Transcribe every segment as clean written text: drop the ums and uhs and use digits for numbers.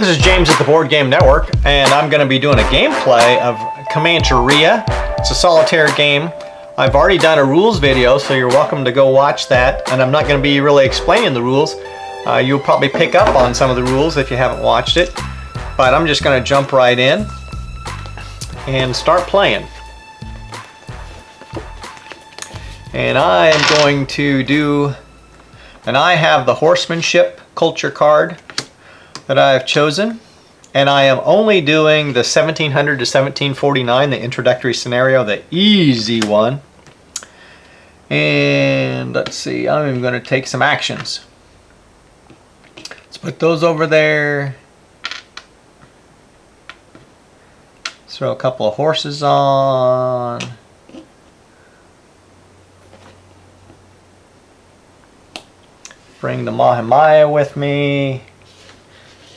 This is James at the Board Game Network, and I'm going to be doing a gameplay of Comancheria. It's a solitaire game. I've already done a rules video, so you're welcome to go watch that. And I'm not going to be really explaining the rules. You'll probably pick up on some of the rules if you haven't watched it. But I'm just going to jump right in and start playing. And I am going to do, and I have the horsemanship culture card that I have chosen, and I am only doing the 1700 to 1749, the introductory scenario, the easy one. And let's see, I'm even going to take some actions. Let's put those over there. Let's throw a couple of horses on. Bring the Mahimaya with me.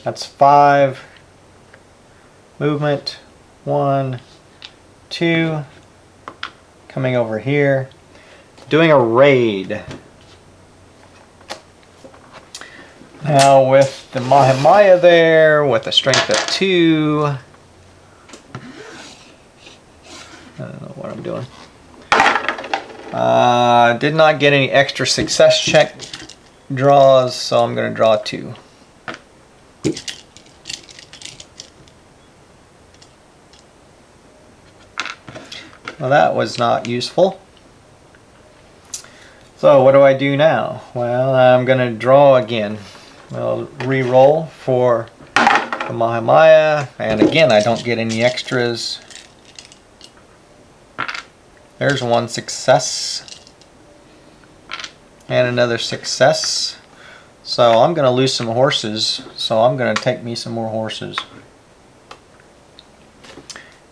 That's 5. Movement. 1, 2. Coming over here. Doing a raid. Now with the Mahimaya there, with a strength of 2. I don't know what I'm doing. Did not get any extra success check draws, so I'm going to draw 2. Well, that was not useful. So what do I do now? Well, I'm going to draw again. I'll re-roll for the Mahimaya, and again I don't get any extras. There's one success and another success. So I'm going to lose some horses, so I'm going to take me some more horses.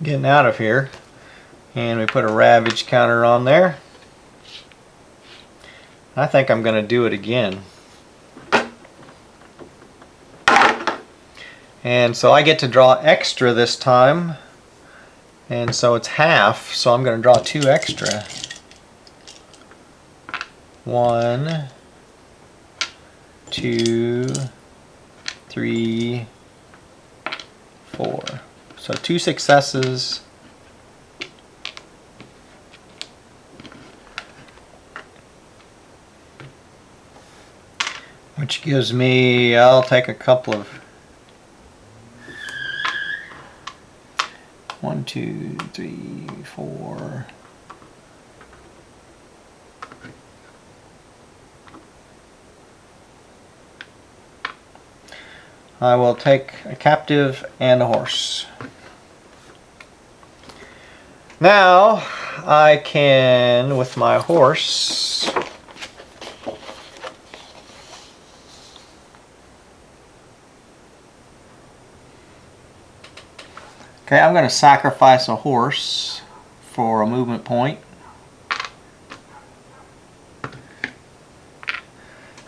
Getting out of here, and we put a ravage counter on there. I think I'm going to do it again. And so I get to draw extra this time, and so it's half, so I'm going to draw 2 extra. 1, 2, 3, 4. So 2 successes. Which gives me, I'll take a couple of 1, 2, 3, 4. I will take a captive and a horse. Now I can, with my horse, okay, I'm going to sacrifice a horse for a movement point.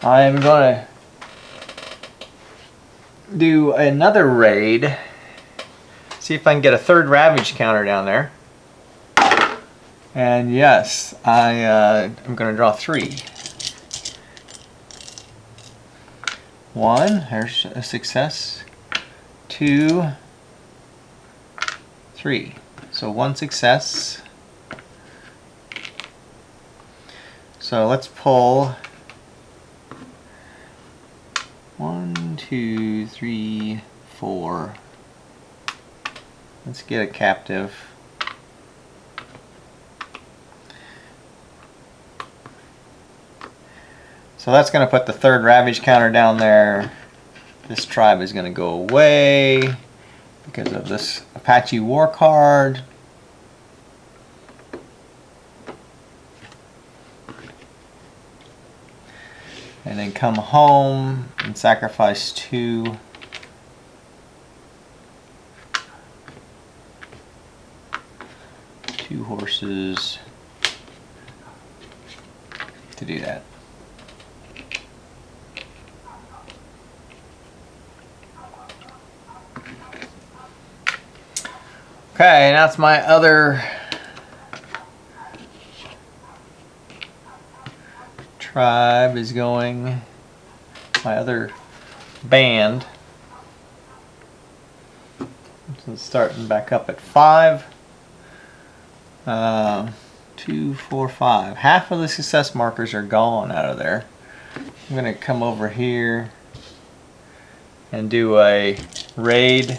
I'm going to do another raid. See if I can get a 3rd ravage counter down there. And yes, I'm going to draw 3. 1, there's a success. 2, 3. So 1 success. So let's pull 1, 2, 3, 4. Let's get a captive. So that's going to put the 3rd ravage counter down there. This tribe is going to go away because of this Apache war card. And then come home and sacrifice 2. Two horses to do that. Okay, that's my other tribe is going, my other band So starting back up at 5. 2, 4, 5. Half of the success markers are gone out of there. I'm going to come over here and do a raid.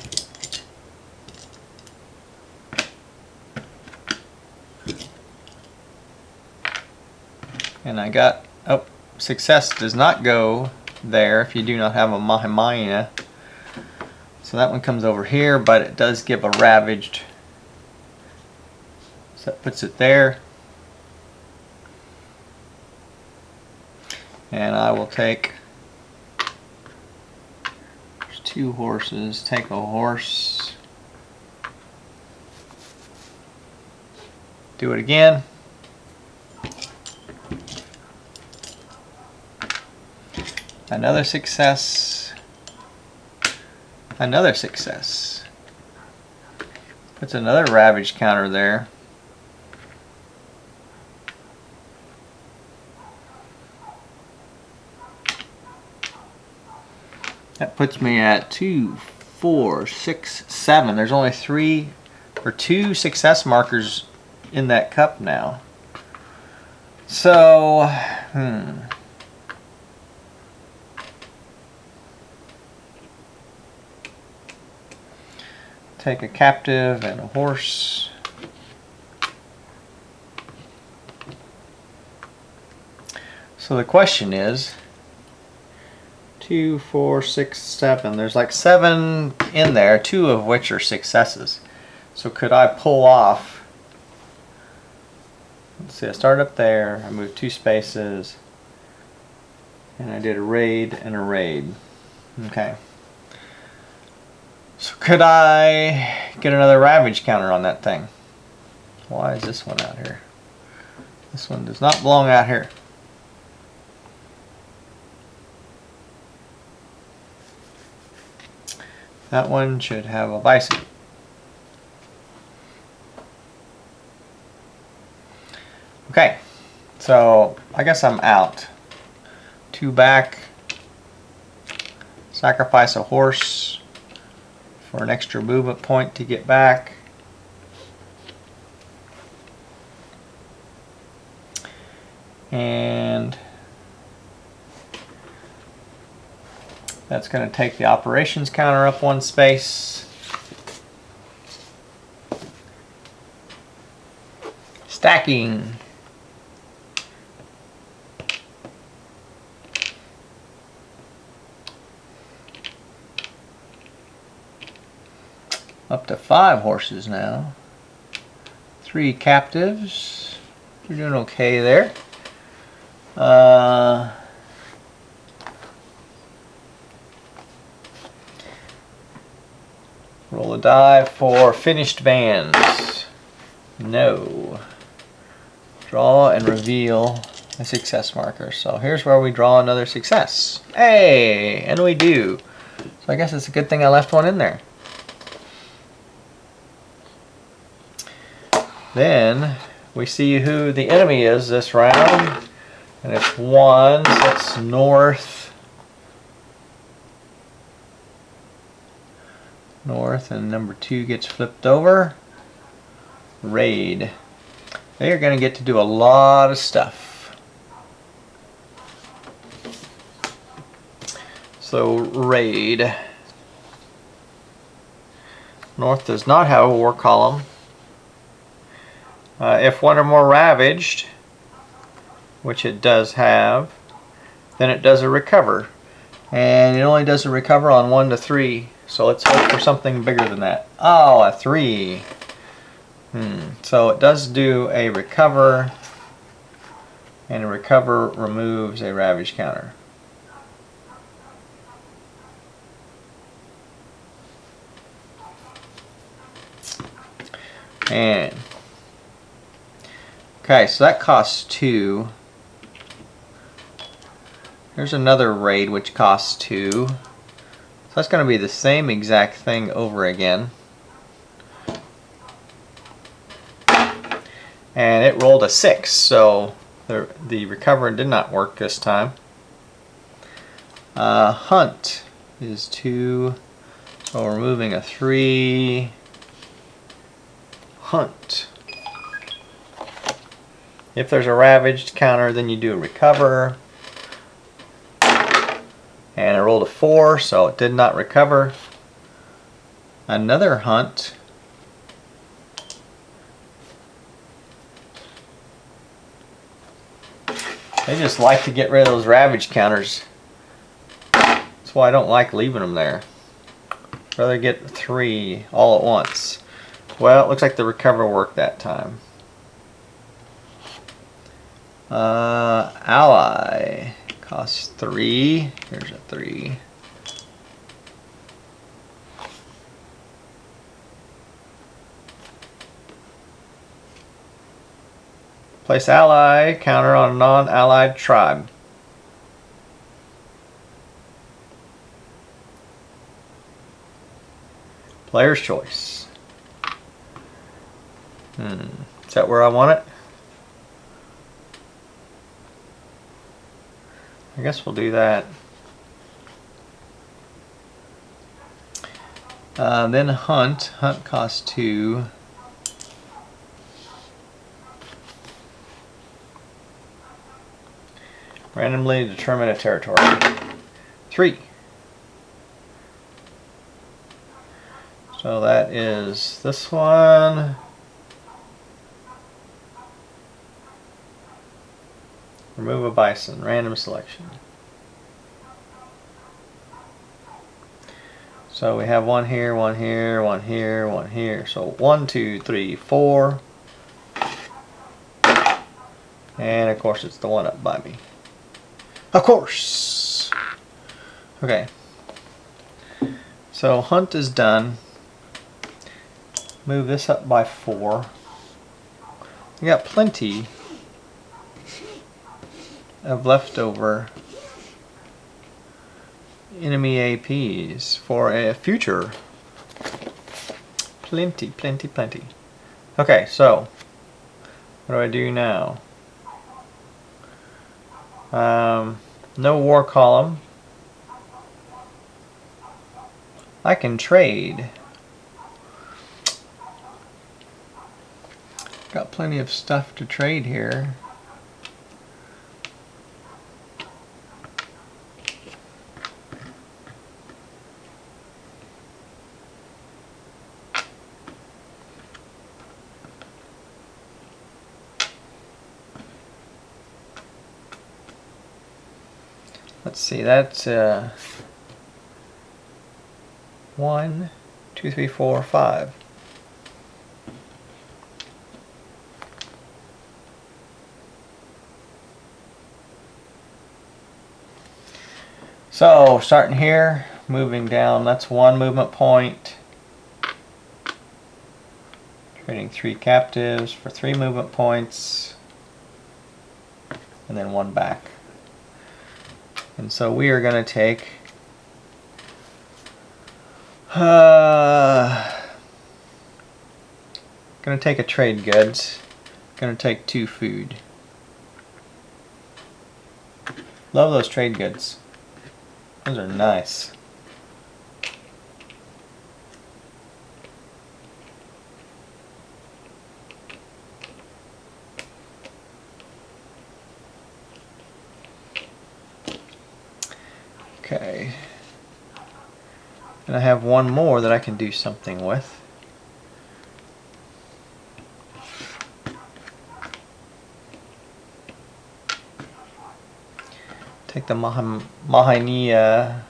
And I got, oh, success does not go there if you do not have a Mahimaya. So that one comes over here, but it does give a ravaged. So that puts it there. And I will take, there's 2 horses, take a horse. Do it again. Another success. Another success. Puts another ravage counter there. That puts me at 2, 4, 6, 7. There's only 3 or 2 success markers in that cup now. So, take a captive and a horse. So the question is 2, 4, 6, 7. There's like 7 in there, 2 of which are successes. So could I pull off? Let's see, I started up there, I moved 2 spaces, and I did a raid and a raid. Okay. So could I get another ravage counter on that thing? Why is this one out here? This one does not belong out here. That one should have a bison. Okay, so I guess I'm out. 2 back. Sacrifice a horse for an extra movement point to get back. And that's going to take the operations counter up 1 space. Stacking. Up to 5 horses now. 3 captives. You're doing okay there. Roll a die for finished bands. No. Draw and reveal a success marker. So here's where we draw another success. Hey, and we do. So I guess it's a good thing I left one in there. Then we see who the enemy is this round, and it's 1, so that's north. North, and number 2 gets flipped over. Raid. They are going to get to do a lot of stuff. So raid. North does not have a war column. If 1 or more ravaged, which it does have, then it does a recover. And it only does a recover on 1 to 3. So let's hope for something bigger than that. Oh, a 3. So it does do a recover, and a recover removes a ravage counter. And okay, so that costs 2. There's another raid which costs 2. So that's going to be the same exact thing over again. And it rolled a 6, so the recover did not work this time. Hunt is 2, so we're removing a 3. hunt. If there's a ravaged counter, then you do a recover. And I rolled a 4, so it did not recover. Another hunt. They just like to get rid of those ravaged counters. That's why I don't like leaving them there. Rather get 3 all at once. Well, it looks like the recover worked that time. Ally costs 3. Here's a 3. Place ally counter on a non-allied tribe. Player's choice. Is that where I want it? I guess we'll do that. Then hunt. Hunt costs 2. Randomly determine a territory. 3. So that is this one. Remove a bison. Random selection. So we have one here, one here, one here, one here. So 1, 2, 3, 4. And of course it's the one up by me. Of course. Okay. So hunt is done. Move this up by 4. We got plenty of leftover enemy APs for a future. Plenty, plenty, plenty. Okay, so what do I do now? No war column. I can trade. Got plenty of stuff to trade here. Let's see, that's 1, 2, 3, 4, 5. So starting here, moving down, that's 1 movement point. Trading 3 captives for 3 movement points. And then 1 back. And so we are going to take going to take a trade goods. Going to take 2 food. Love those trade goods. Those are nice. Okay. And I have 1 more that I can do something with. Take the Mahania.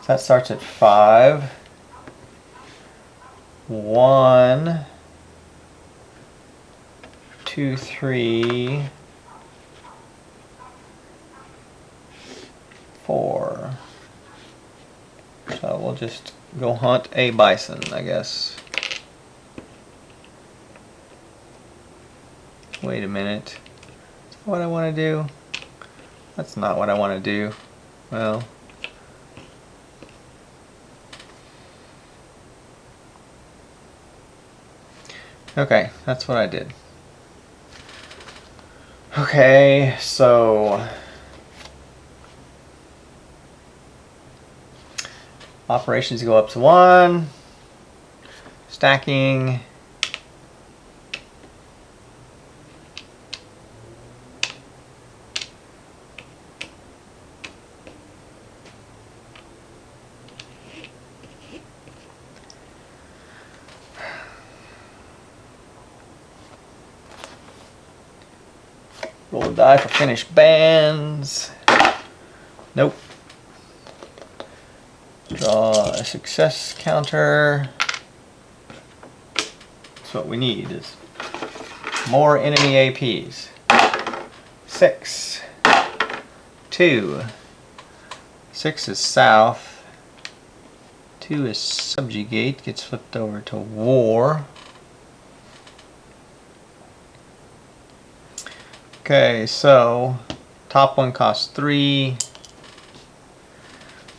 So that starts at 5. 1, 2, 3, 4. So we'll just go hunt a bison, I guess. Wait a minute. Is that what I want to do? That's not what I want to do. Well, okay, that's what I did. Okay, so operations go up to 1. Stacking. Roll a die for finished bands. Nope. Draw a success counter. That's what we need, is more enemy APs. 6. 2. 6 is south. 2 is subjugate. Gets flipped over to war. Okay, so top one costs 3.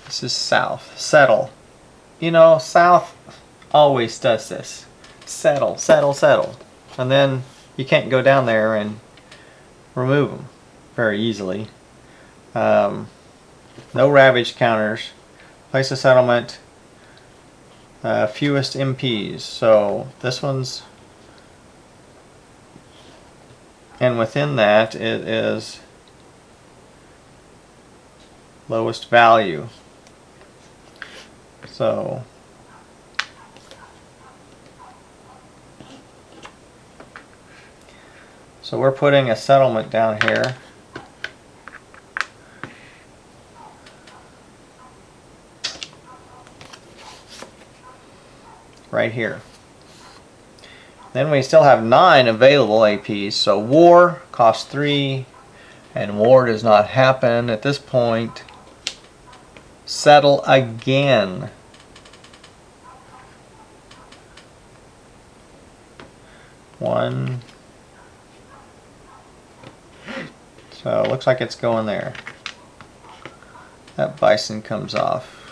This is south. Settle. You know, south always does this. Settle, settle, settle. And then you can't go down there and remove them very easily. No ravage counters. Place a settlement. Fewest MPs. So this one's... And within that, it is lowest value. So we're putting a settlement down here. Right here. Then we still have 9 available APs, so war costs 3, and war does not happen at this point. Settle again. One. So it looks like it's going there. That bison comes off.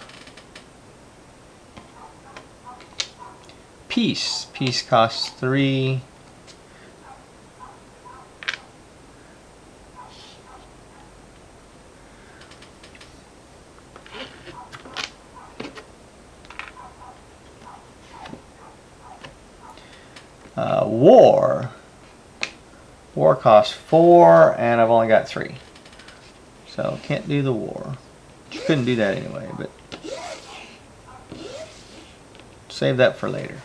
Peace. Peace costs 3. War. War costs 4, and I've only got 3. So can't do the war. Couldn't do that anyway, but save that for later.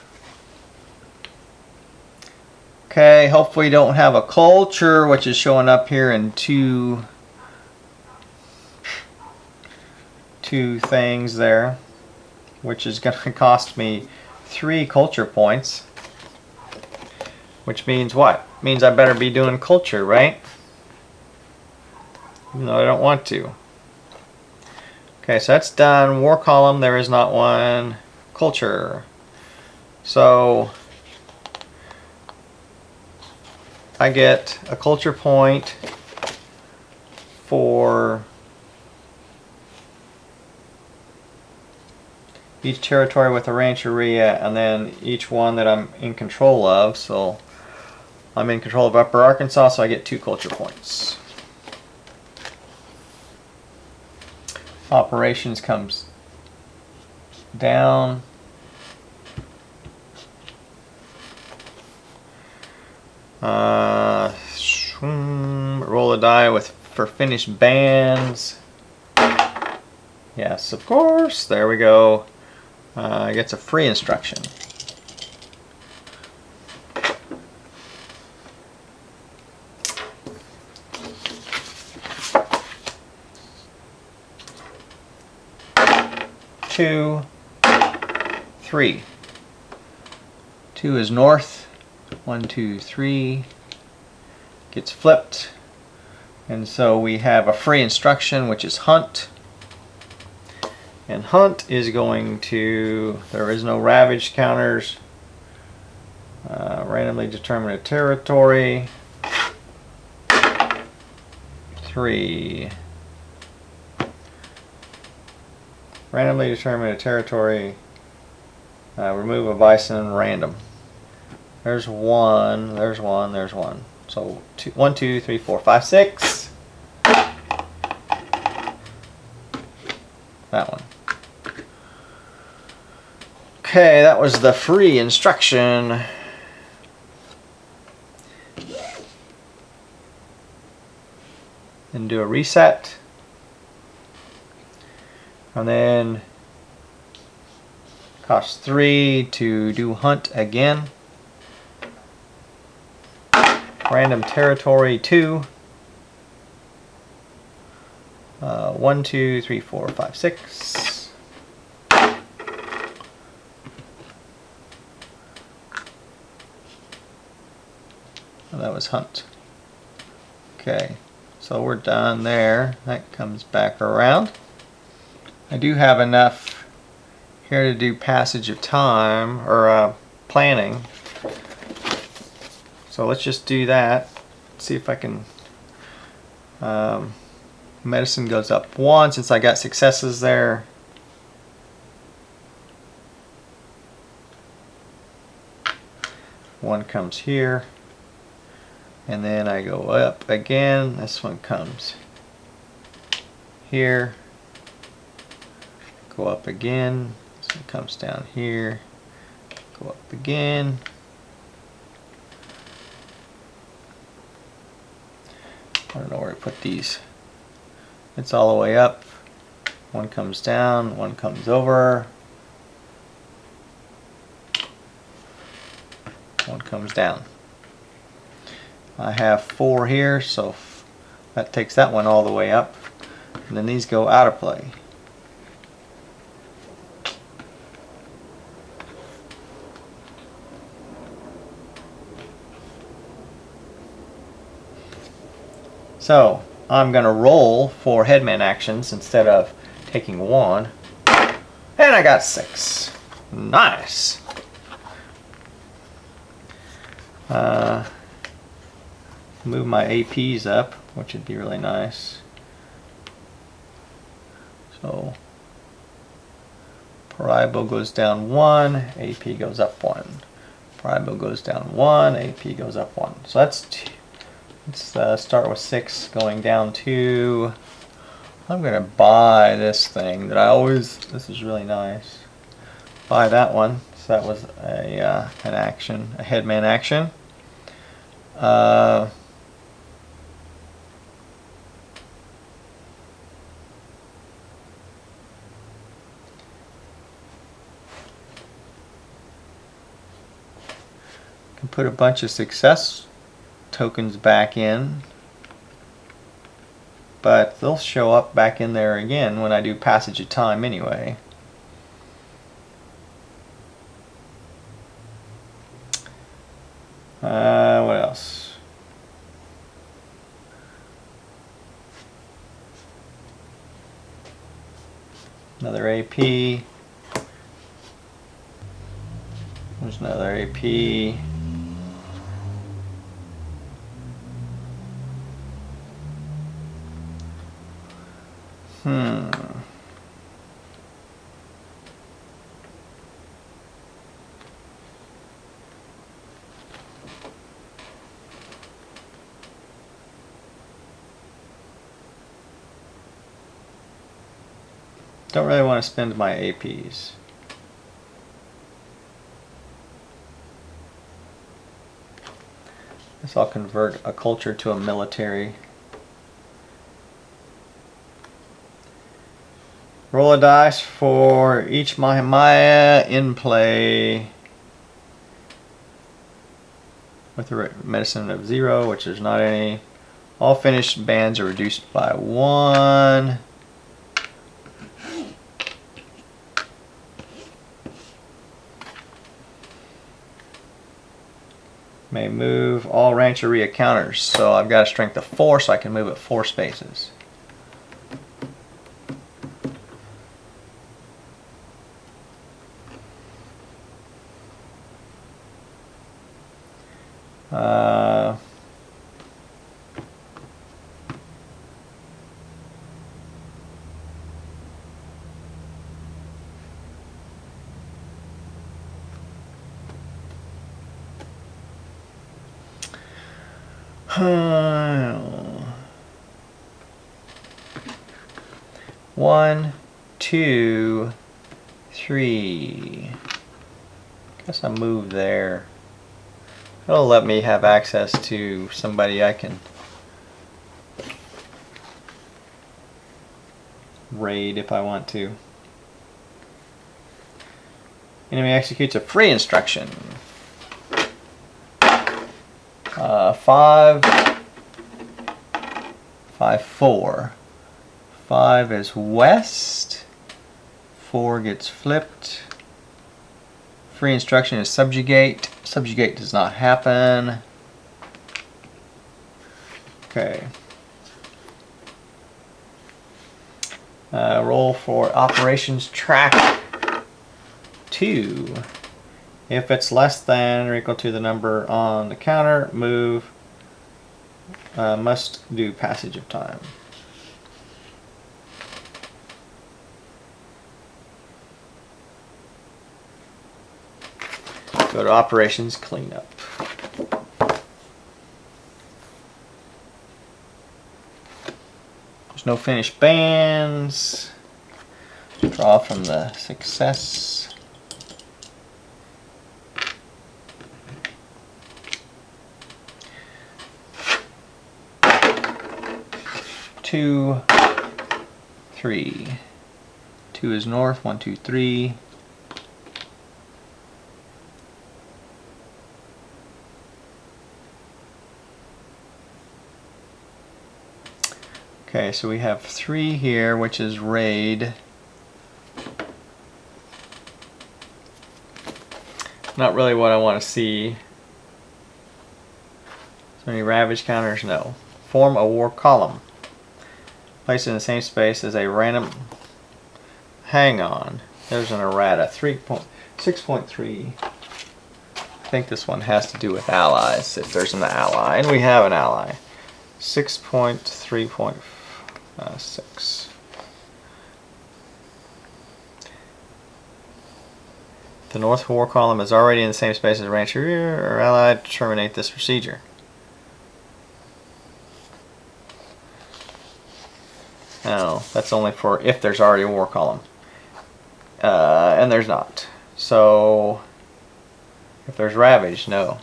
Okay, hopefully you don't have a culture, which is showing up here in two things there, which is going to cost me 3 culture points. Which means what? Means I better be doing culture, right? Even though I don't want to. Okay, so that's done. War column, there is not one. Culture. So I get a culture point for each territory with a rancheria, and then each one that I'm in control of. So I'm in control of Upper Arkansas, so I get 2 culture points. Operations comes down. Roll a die for finished bands. Yes, of course. There we go. Gets a free instruction. Two, 3. 2 is north. 1, 2, 3. Gets flipped. And so we have a free instruction, which is hunt. And hunt is going to, there is no ravage counters. Randomly determine a territory. 3. Randomly determine a territory. Remove a bison random. There's 1, there's 1, there's 1. So 1, 2, 3, 4, 5, 6. That one. Okay, that was the free instruction. And do a reset. And then costs 3 to do hunt again. Random territory 2. 1, 2, 3, 4, 5, 6. Oh, that was hunt. Okay, so we're done there. That comes back around. I do have enough here to do passage of time, or planning. So let's just do that. See if I can. Medicine goes up 1 since I got successes there. One comes here. And then I go up again. This one comes here. Go up again. This one comes down here. Go up again. I don't know where to put these. It's all the way up. One comes down, one comes over. One comes down. I have 4 here, so that takes that one all the way up. And then these go out of play. So I'm going to roll for headman actions instead of taking 1. And I got 6. Nice. Move my APs up, which would be really nice. So Paraibo goes down 1, AP goes up 1. Paraibo goes down 1, AP goes up 1. So that's let's start with 6 going down 2. I'm going to buy this thing that I always, this is really nice. Buy that one. So that was a an action, a headman action. Can put a bunch of success tokens back in, but they'll show up back in there again when I do passage of time anyway. What else? Another AP. There's another AP. Don't really want to spend my APs. Guess I'll convert a culture to a military. Roll a dice for each Maya in play with a medicine of 0, which there's not any. All finished bands are reduced by 1. May move all Rancheria counters. So I've got a strength of 4, so I can move it 4 spaces. One, 2, 3. Guess I moved there. It'll let me have access to somebody I can raid if I want to. Enemy executes a free instruction. 5, 5, 4. 5 is west. 4 gets flipped. Free instruction is subjugate. Subjugate does not happen. Okay. Roll for operations track 2. If it's less than or equal to the number on the counter, move. Must do passage of time. Go to operations cleanup. There's no finished bands. Draw from the success. Two, 3. 2 is north. 1, 2, 3. Okay, so we have 3 here, which is raid. Not really what I want to see. So any ravage counters? No. Form a war column. Place it in the same space as a random. Hang on. There's an errata. 6.3. I think this one has to do with allies, if there's an ally. And we have an ally. 6.3.6. The North War column is already in the same space as Rancheria or allied. Terminate this procedure. No, that's only for if there's already a war column. And there's not. So, if there's ravage, no.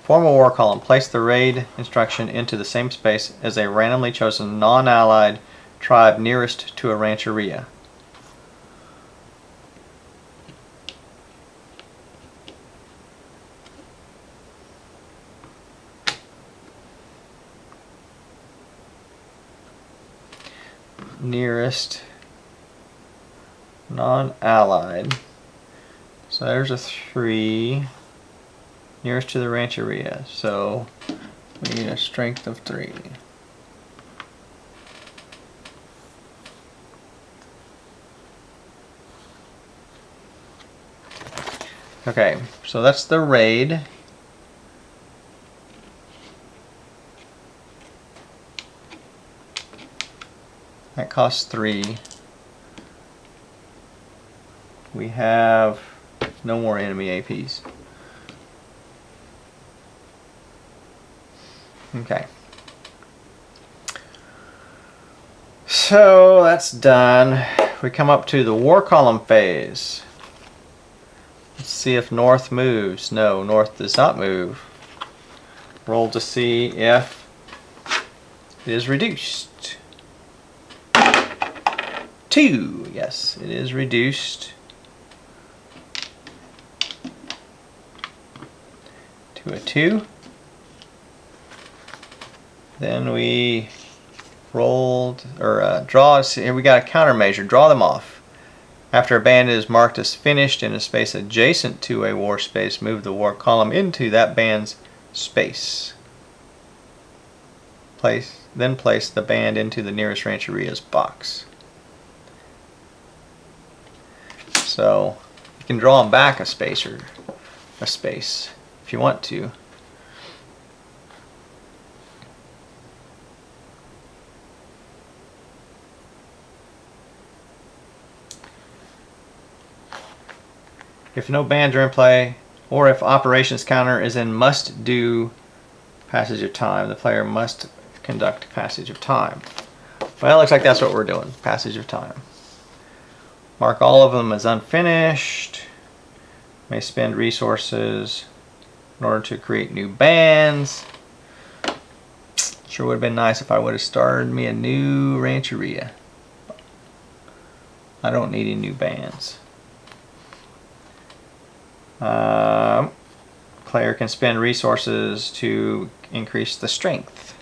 Form a war column. Place the raid instruction into the same space as a randomly chosen non-allied tribe nearest to a rancheria. Nearest non-allied. So there's a 3. Nearest to the rancheria. So we need a strength of 3. Okay, so that's the raid. That costs 3. We have no more enemy APs. Okay. So that's done. We come up to the war column phase. Let's see if north moves. No, north does not move. Roll to see if it is reduced. 2. Yes, it is reduced to a 2. Then we rolled or draw. Here we got a countermeasure. Draw them off. After a band is marked as finished in a space adjacent to a war space, move the war column into that band's space. Then place the band into the nearest rancheria's box. So you can draw them back a space or a space if you want to. If no bands are in play, or if operations counter is in must do passage of time, the player must conduct passage of time. Well, it looks like that's what we're doing, passage of time. Mark all of them as unfinished. May spend resources in order to create new bands. Sure would have been nice if I would have started me a new rancheria. I don't need any new bands. Player can spend resources to increase the strength.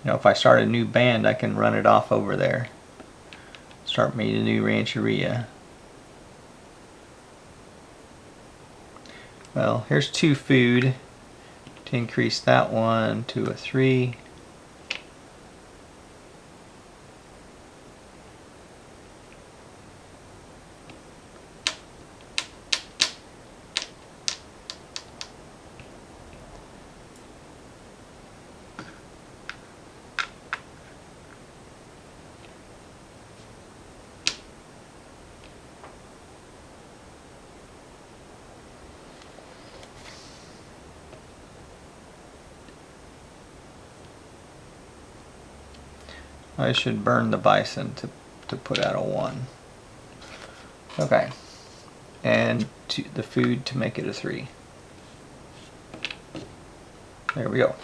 know, if I start a new band, I can run it off over there. Start me a new rancheria. Well, here's 2 food to increase that one to a 3. I should burn the bison to put out a 1. Okay. And the food to make it a 3. There we go.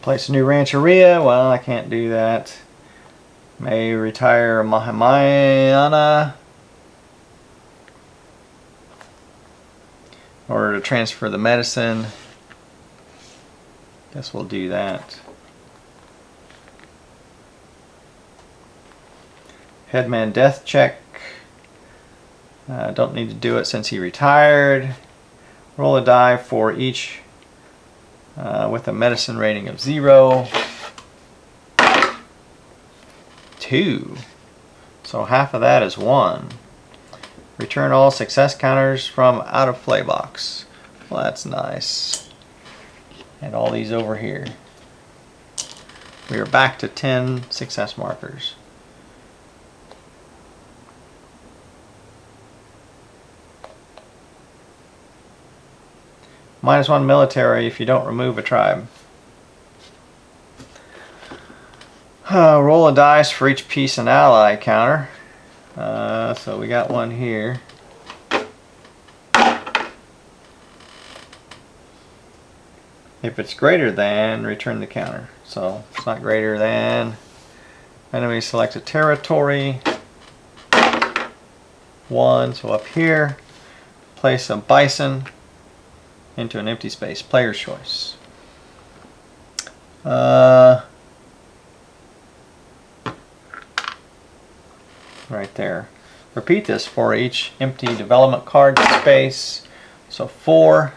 Place a new rancheria. Well, I can't do that. May retire Mahamayana. In order to transfer the medicine. Guess we'll do that. Headman death check. Don't need to do it since he retired. Roll a die for each with a medicine rating of 0. 2. So half of that is 1. Return all success counters from out of play box. Well, that's nice. And all these over here. We are back to 10 success markers. -1 military if you don't remove a tribe. Roll a dice for each peace and ally counter. So we got one here. If it's greater than, return the counter. So it's not greater than. Enemy select a territory. 1. So up here, place a bison into an empty space. Player's choice. Right there. Repeat this for each empty development card space. So 4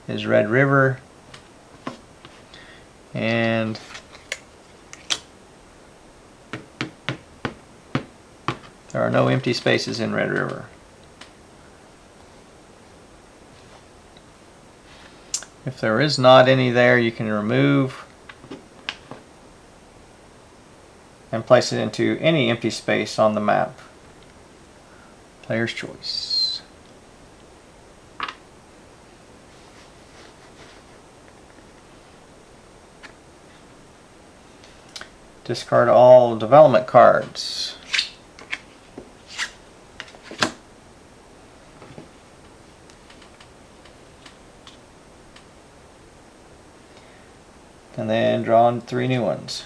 is Red River, and there are no empty spaces in Red River. If there is not any there, you can remove and place it into any empty space on the map. Player's choice. Discard all development cards. And then draw 3 new ones.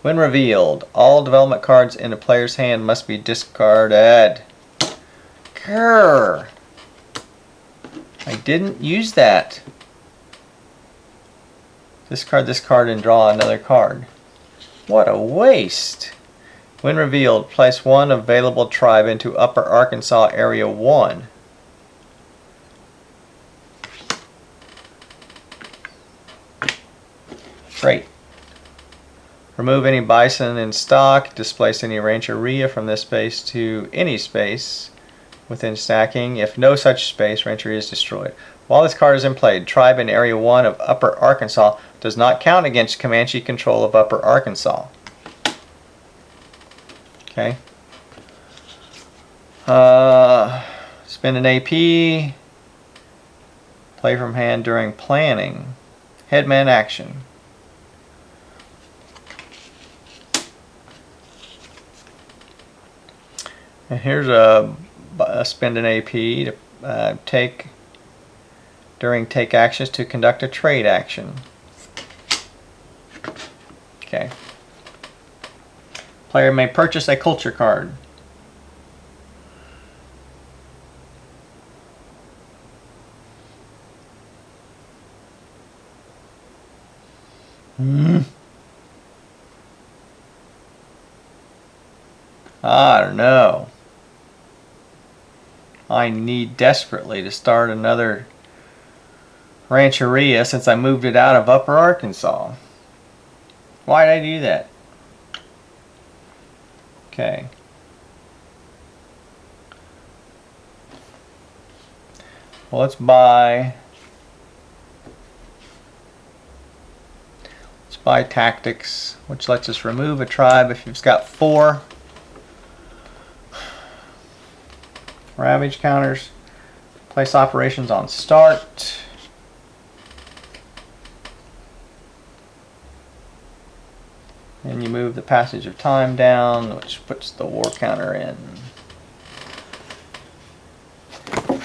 When revealed, all development cards in a player's hand must be discarded. Grr. I didn't use that. Discard this card and draw another card. What a waste. When revealed, place 1 available tribe into Upper Arkansas Area 1. Great. Remove any bison in stock. Displace any rancheria from this space to any space within stacking. If no such space, rancheria is destroyed. While this card is in play, tribe in Area 1 of Upper Arkansas does not count against Comanche control of Upper Arkansas. Okay. Spend an AP. Play from hand during planning. Headman action. And here's a spend an AP to take actions to conduct a trade action. Okay. Player may purchase a culture card. I don't know. I need desperately to start another rancheria since I moved it out of Upper Arkansas. Why did I do that? Okay. Well, let's buy tactics, which lets us remove a tribe if you've got 4 ravage counters. Place operations on start. And you move the passage of time down, which puts the war counter in.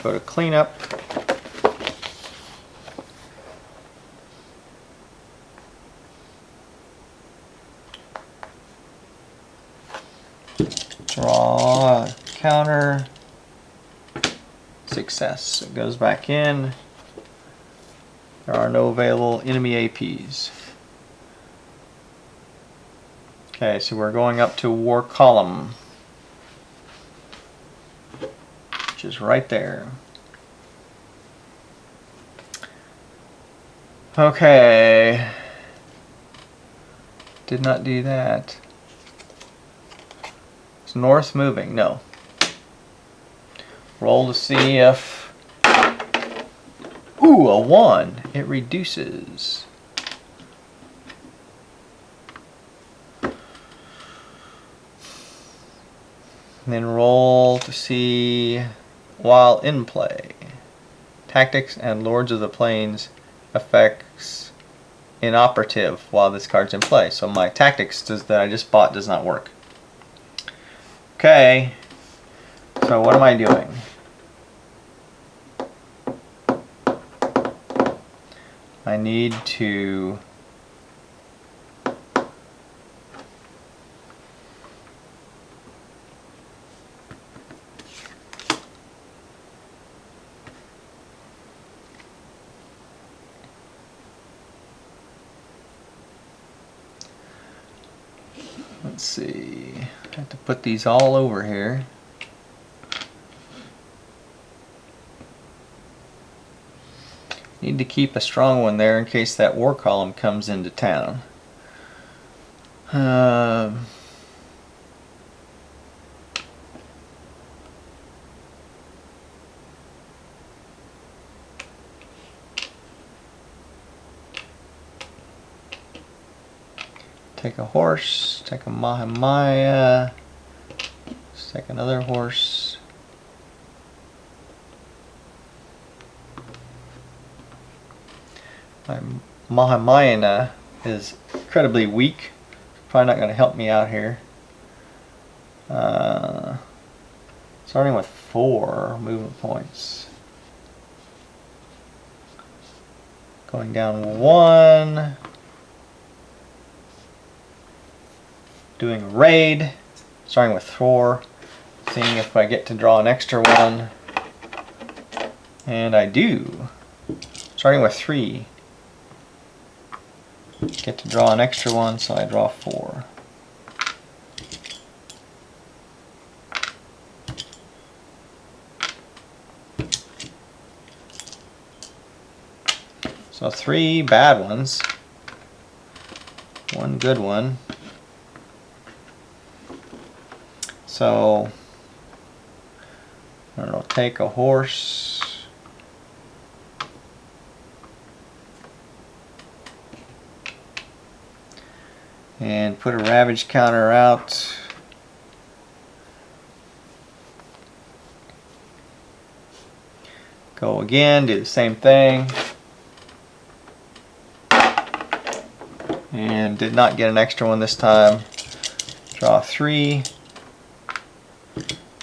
Go to cleanup. Draw a counter. Success. It goes back in. There are no available enemy APs. Okay, so we're going up to war column, which is right there. Okay. Did not do that. Is north moving? No. Roll to see if... Ooh, a 1. It reduces. And then roll to see while in play. Tactics and Lords of the Plains effects inoperative while this card's in play. So my tactics that I just bought does not work. Okay. So what am I doing? I need to let's see. I have to put these all over here. Need to keep a strong one there in case that war column comes into town. Take a horse, take a Mahimaya, let's take another horse. My Mahamayana is incredibly weak. Probably not going to help me out here. Starting with 4 movement points. Going down 1. Doing raid. Starting with 4. Seeing if I get to draw an extra one. And I do. Starting with 3. Get to draw an extra one, so I draw 4. So 3 bad ones. 1 good one. So I don't know, take a horse. And put a ravage counter out. Go again, do the same thing. And did not get an extra one this time. Draw 3.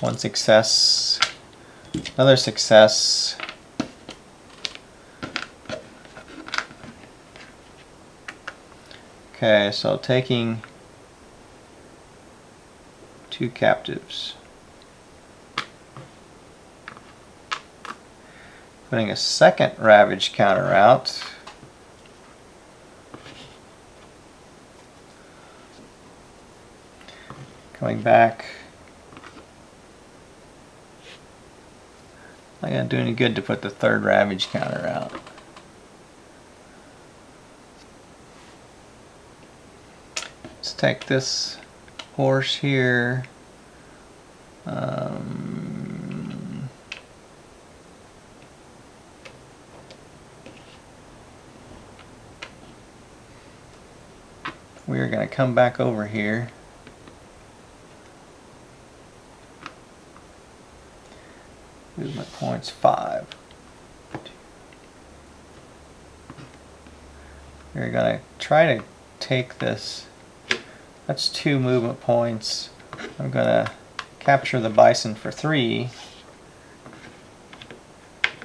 1 success. Another success. Okay, so taking 2 captives. Putting a second ravage counter out. Going back. Not gonna do any good to put the third ravage counter out. Let's take this horse here. We're going to come back over here. Movement points 5. We're going to try to take this. That's 2 movement points. I'm going to capture the bison for 3.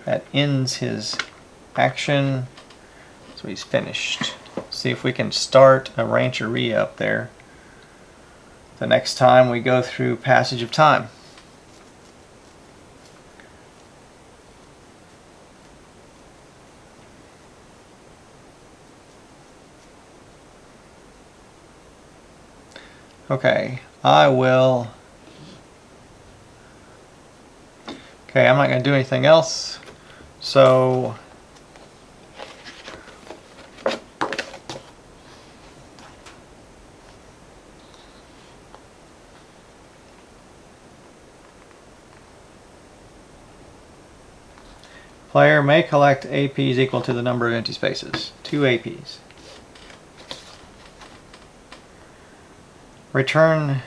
That ends his action, so he's finished. See if we can start a rancheria up there the next time we go through Passage of Time. Okay, I'm not going to do anything else, so player may collect APs equal to the number of empty spaces. 2 APs. Return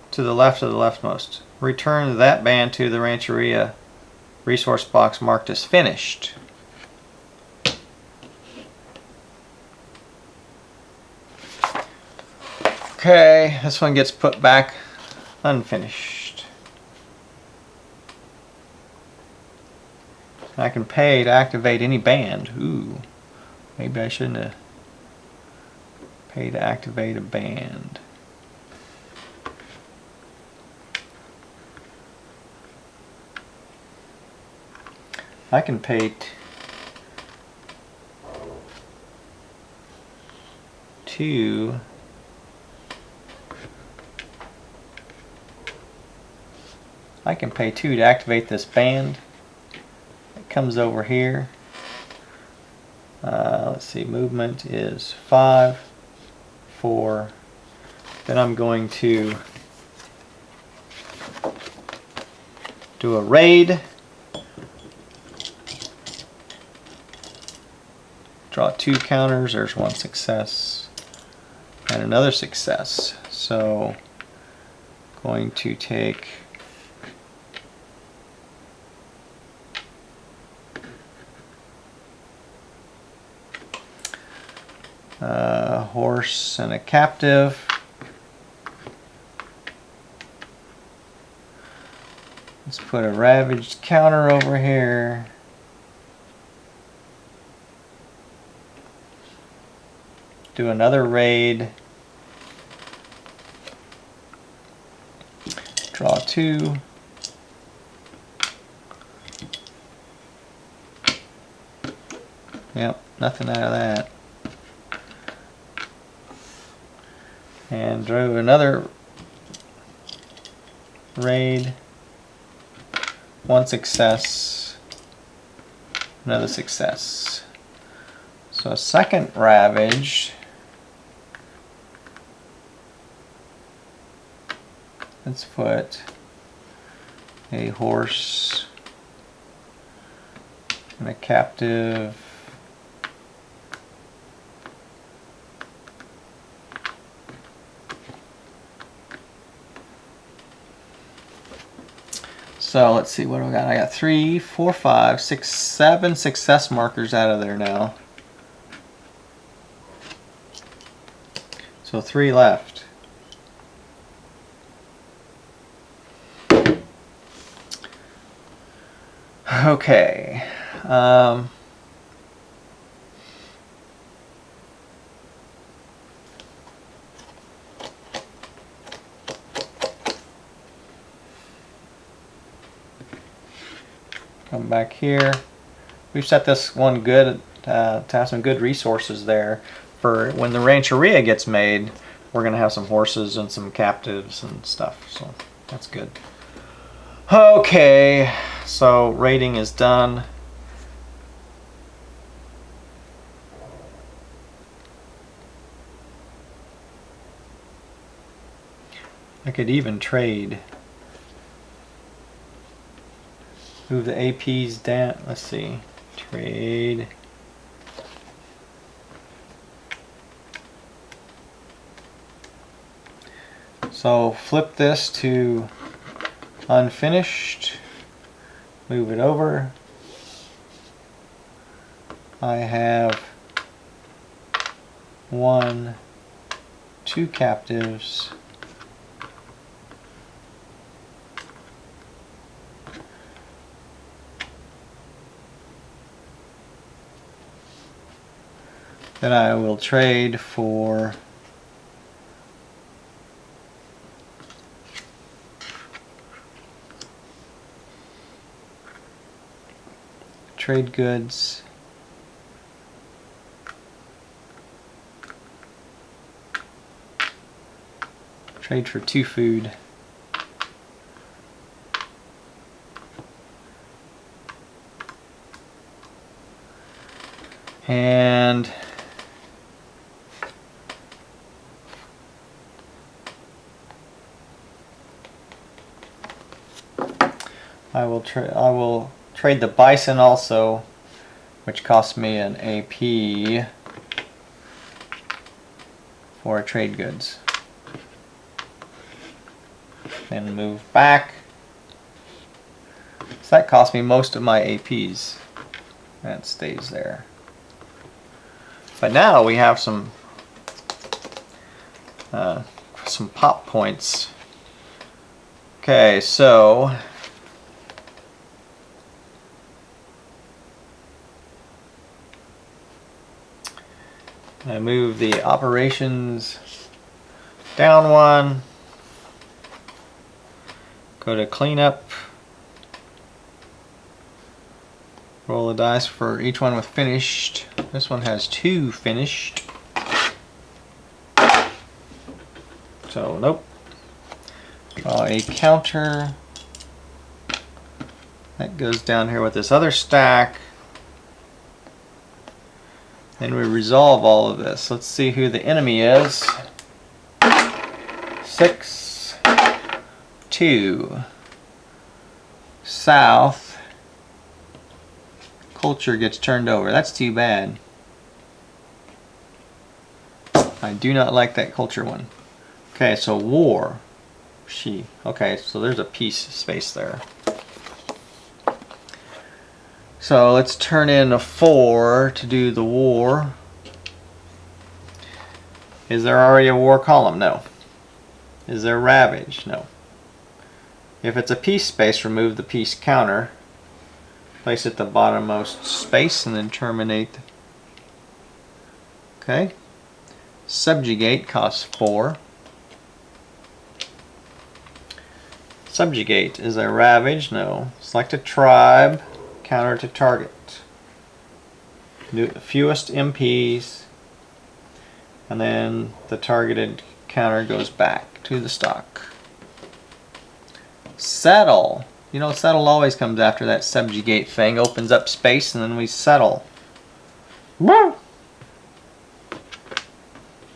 to the left of the leftmost. Return that band to the Rancheria resource box marked as finished. Okay, this one gets put back unfinished. I can pay to activate any band. Ooh, maybe I shouldn't have paid to activate a band. I can pay two. I can pay 2 to activate this band. It comes over here. Let's see, movement is 5, 4. Then I'm going to do a raid. Draw 2 counters. There's 1 success and another success. So going to take a horse and a captive. Let's put a ravaged counter over here. Do another raid. Draw 2. Yep, nothing out of that. And drew another raid. 1 success. Another success. So a second ravage. Let's put a horse and a captive. So let's see, what do I got? I got 3, 4, 5, 6, 7 success markers out of there now. So 3 left. Okay. Come back here. We've set this one good to have some good resources there for when the Rancheria gets made. we're gonna have some horses and some captives and stuff, so that's good. Okay, so raiding is done. I could even trade. Move the APs down. Let's see. Trade. So flip this to unfinished. Move it over. I have 1, 2 captives. Then I will trade for trade goods. Trade for 2 food. And I will trade the bison also, which costs me an AP for trade goods. Then move back. So that cost me most of my APs. That stays there. But now we have some pop points. Okay, so I move the operations down 1. Go to cleanup. Roll the dice for each one with finished. This one has 2 finished. So nope. Draw a counter. That goes down here with this other stack. Then we resolve all of this. Let's see who the enemy is. 6, 2. South. Culture gets turned over. That's too bad. I do not like that culture one. Okay, so war. She. Okay, so there's a peace space there. So let's turn in a 4 to do the war. Is there already a war column? No. Is there ravage? No. If it's a peace space, remove the peace counter. Place it at the bottommost space and then terminate. Okay. Subjugate costs 4. Subjugate. Is there ravage? No. Select a tribe. Counter to target. Do the fewest MPs. And then the targeted counter goes back to the stock. Settle. You know, settle always comes after that subjugate thing. Opens up space and then we settle. Woo!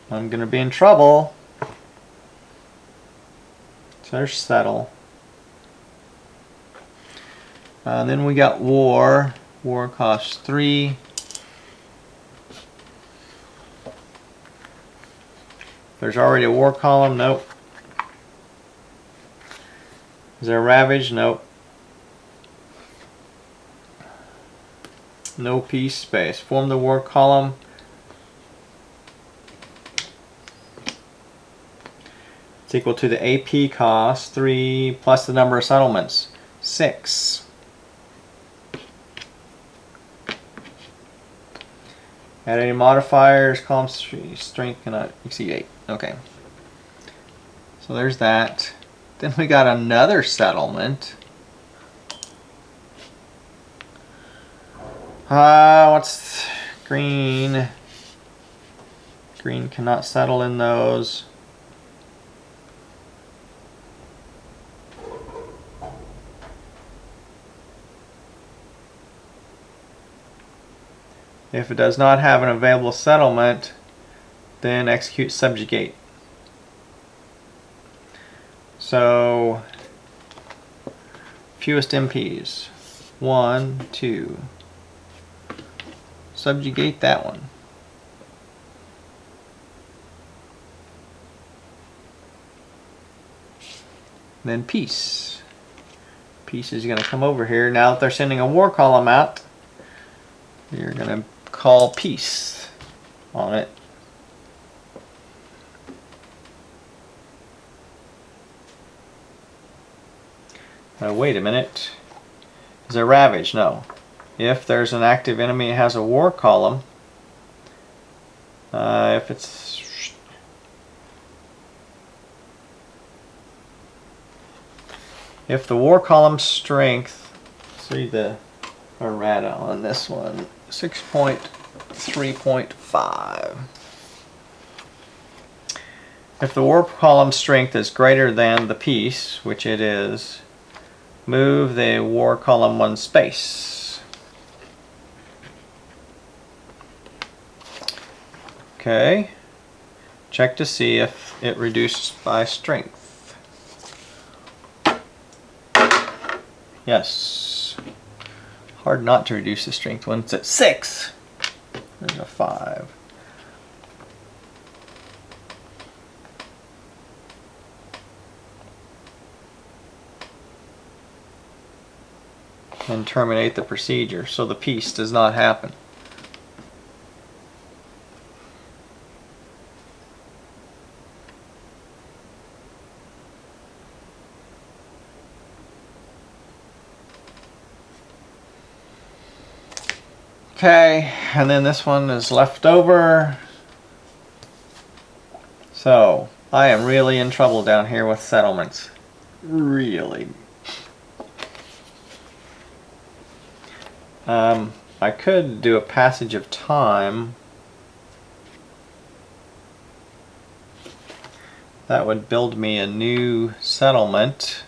I'm gonna be in trouble. So there's settle. Then we got war. War costs 3. There's already a war column. Nope. Is there ravage? Nope. No peace space. Form the war column. It's equal to the AP cost, 3, plus the number of settlements, 6. Add any modifiers, column strength cannot exceed 8. Okay. So there's that. Then we got another settlement. What's green? Green cannot settle in those. If it does not have an available settlement, then execute subjugate. So, fewest MPs. 1, 2. Subjugate that one. Then peace. Peace is going to come over here. Now that they're sending a war column out, you're going to call peace on it. Now wait a minute. Is there ravage? No. If there's an active enemy that has a war column, if the war column strength, see the errata on this one, 6.3.5. If the war column strength is greater than the peace, which it is, move the war column 1 space. Okay. Check to see if it reduces by strength. Yes. Hard not to reduce the strength when it's at 6. There's a 5. And terminate the procedure so the peace does not happen. Okay, and then this one is left over. So, I am really in trouble down here with settlements. Really. I could do a passage of time. That would build me a new settlement.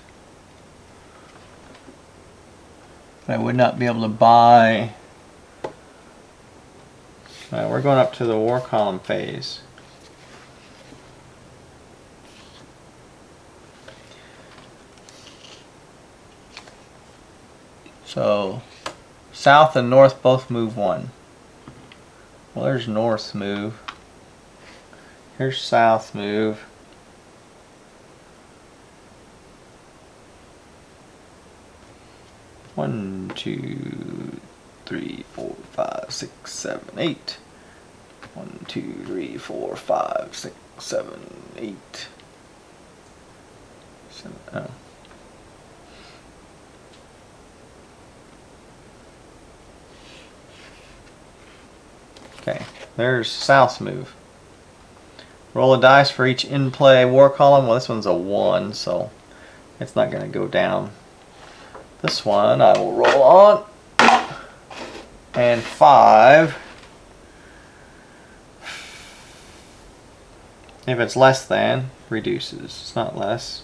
I would not be able to buy. We're going up to the war column phase. So, south and north both move 1. Well, there's north move. Here's south move. One, 2, 3, 4, 5, 6, 7, 8. 1, 2, 3, 4, 5, 6, 7, 8. 7, oh. Okay, there's south move. Roll a dice for each in-play war column. Well, this one's a 1, so it's not going to go down. This one I will roll on. And 5. If it's less than, reduces. It's not less.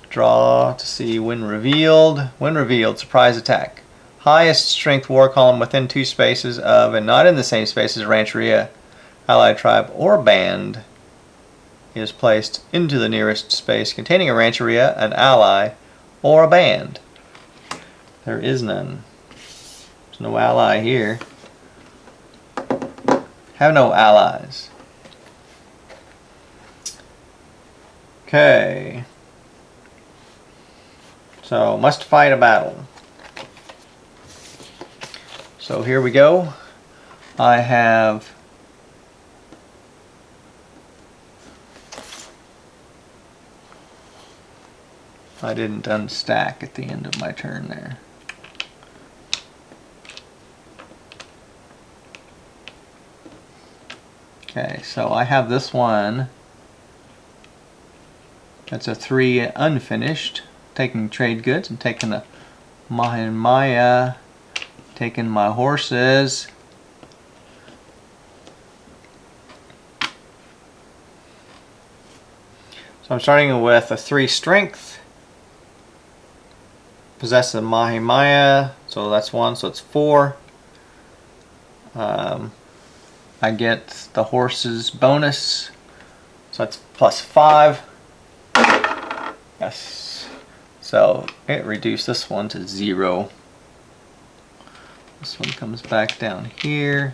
Draw to see when revealed. When revealed, surprise attack. Highest strength war column within 2 spaces of and not in the same space as Rancheria, allied tribe, or band is placed into the nearest space containing a Rancheria, an ally, or a band. There is none. There's no ally here. Have no allies. Okay. So, must fight a battle. So here we go. I have I didn't unstack at the end of my turn there. Okay, so I have this one. That's a 3 unfinished. Taking trade goods. I'm taking a Mahimaya. Taking my horses. So I'm starting with a 3 strength. Possess a Mahimaya. So that's 1, so it's 4. I get the horse's bonus, so that's +5. Yes. So it reduced this one to 0. This one comes back down here.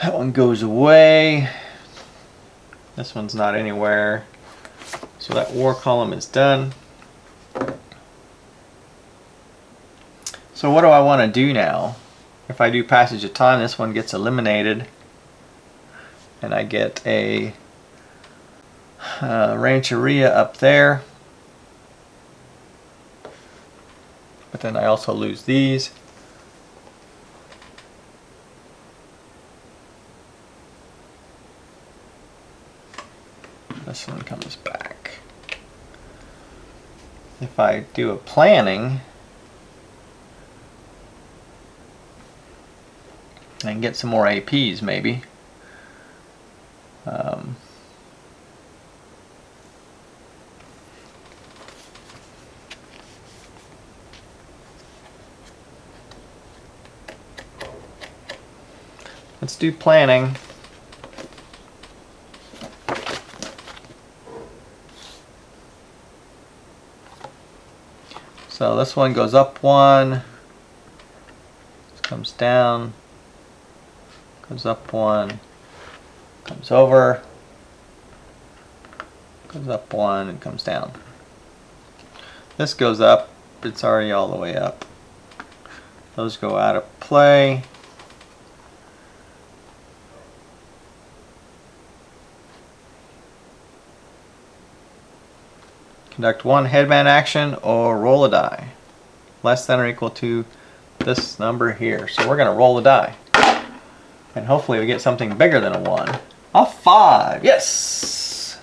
That one goes away. This one's not anywhere. So that war column is done. So what do I want to do now? If I do passage of time, this one gets eliminated. And I get a Rancheria up there. But then I also lose these. This one comes back. If I do a planning, I can get some more APs maybe. Let's do planning. So this one goes up 1, this comes down, goes up 1, comes over, goes up 1 and comes down. This goes up, it's already all the way up. Those go out of play. Conduct 1 headman action or roll a die. Less than or equal to this number here. So we're going to roll a die. And hopefully we get something bigger than a 1. A 5! Yes!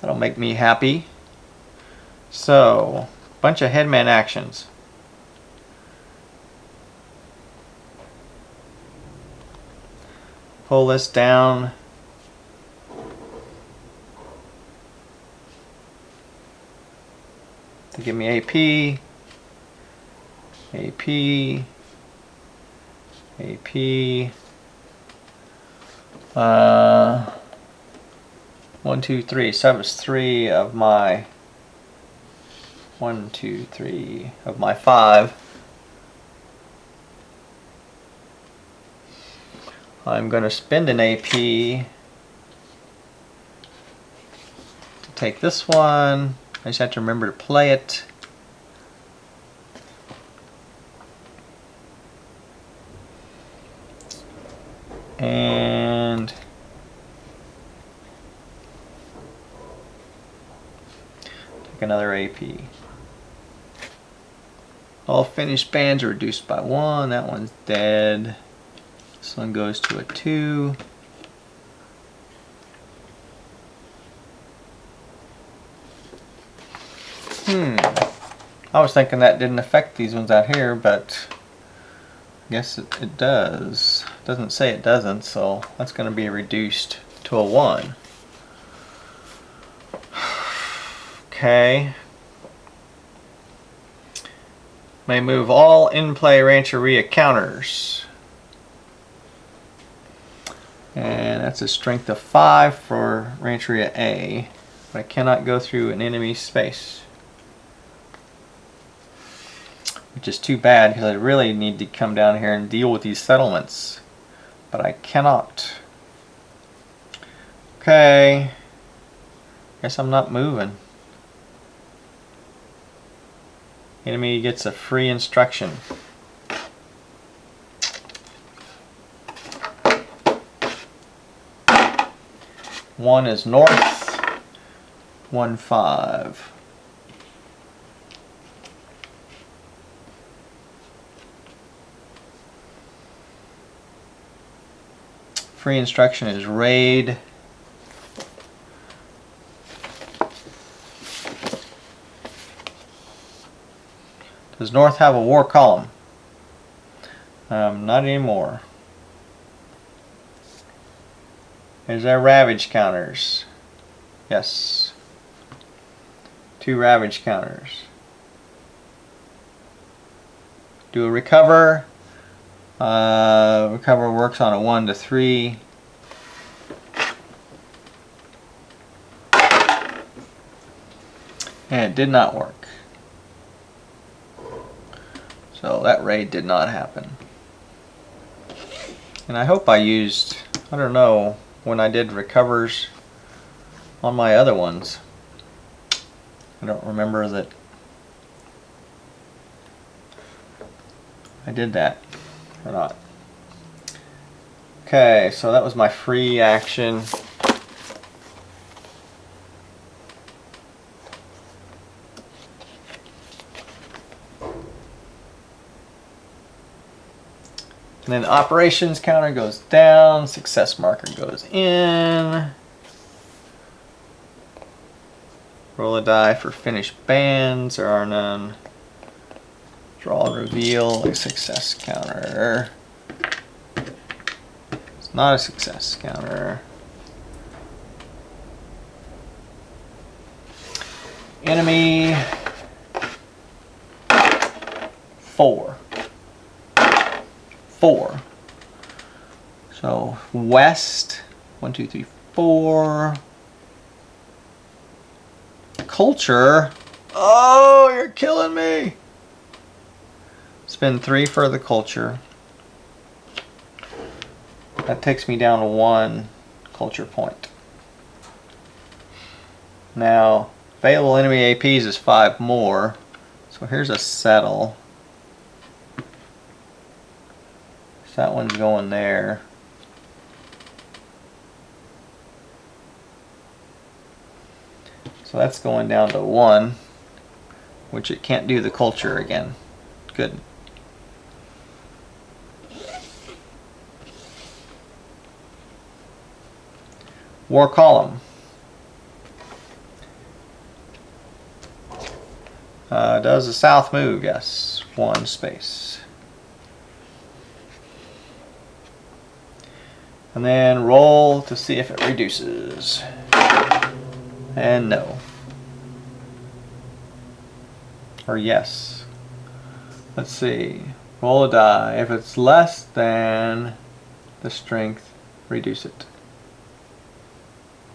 That'll make me happy. So, bunch of headman actions. Pull this down. To give me AP, AP, AP, 1, 2, 3. So that was 3 of my 1, 2, 3 of my 5. I'm going to spend an AP to take this one. I just have to remember to play it. And take another AP. All finished bands are reduced by 1. That one's dead. This one goes to a 2. I was thinking that didn't affect these ones out here, but I guess it does. It doesn't say it doesn't, so that's going to be reduced to a 1. Okay. May move all in-play Rancheria counters. And that's a strength of 5 for Rancheria A, but I cannot go through an enemy space. Which is too bad because I really need to come down here and deal with these settlements. But I cannot. Okay. Guess I'm not moving. Enemy gets a free instruction. One is north. 1, 5. Free instruction is raid. Does North have a war column? Not anymore. Is there ravage counters? Yes. 2 ravage counters. do a recover. Recover works on a 1 to 3. And it did not work. So that raid did not happen. And I hope I used, I don't know, when I did recovers on my other ones. I don't remember that I did that or not. Okay, so that was my free action. And then the operations counter goes down, success marker goes in. Roll a die for finished bands, there are none. Draw and reveal a success counter. It's not a success counter. Enemy 4. 4. So west, 1, 2, 3, 4. Culture. Oh, you're killing me. Spend 3 for the culture. That takes me down to 1 culture point. Now, available enemy APs is 5 more. So here's a settle. So that one's going there. So that's going down to 1, which it can't do the culture again. Good. War column. Does the south move? Yes. 1 space. And then roll to see if it reduces. And no. Or yes. Let's see. Roll a die. If it's less than the strength, reduce it.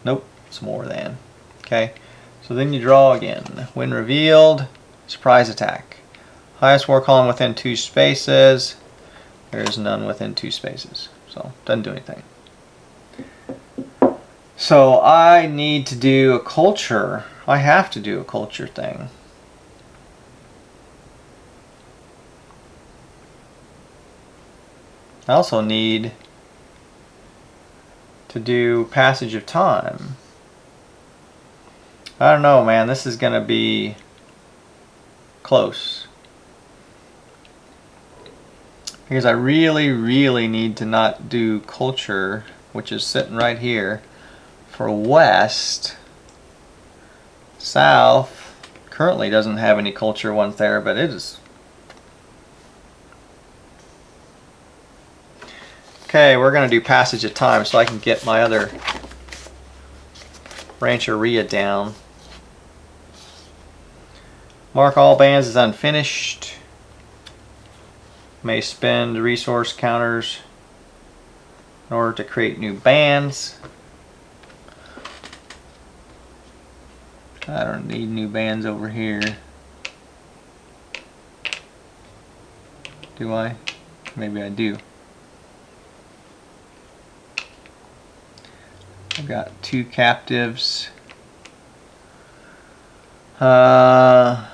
Nope, it's more than. Okay, so then you draw again. When revealed, surprise attack. Highest war column within 2 spaces. There is none within 2 spaces, so doesn't do anything. So I need to do a culture. I have to do a culture thing. I also need to do passage of time. I don't know, man. This is going to be close. Because I really need to not do culture, which is sitting right here, for west. South currently doesn't have any culture ones there, but it is. Okay, we're going to do passage of time so I can get my other Rancheria down. Mark all bands as unfinished. May spend resource counters in order to create new bands. I don't need new bands over here. Do I? Maybe I do. I've got 2 captives. I'll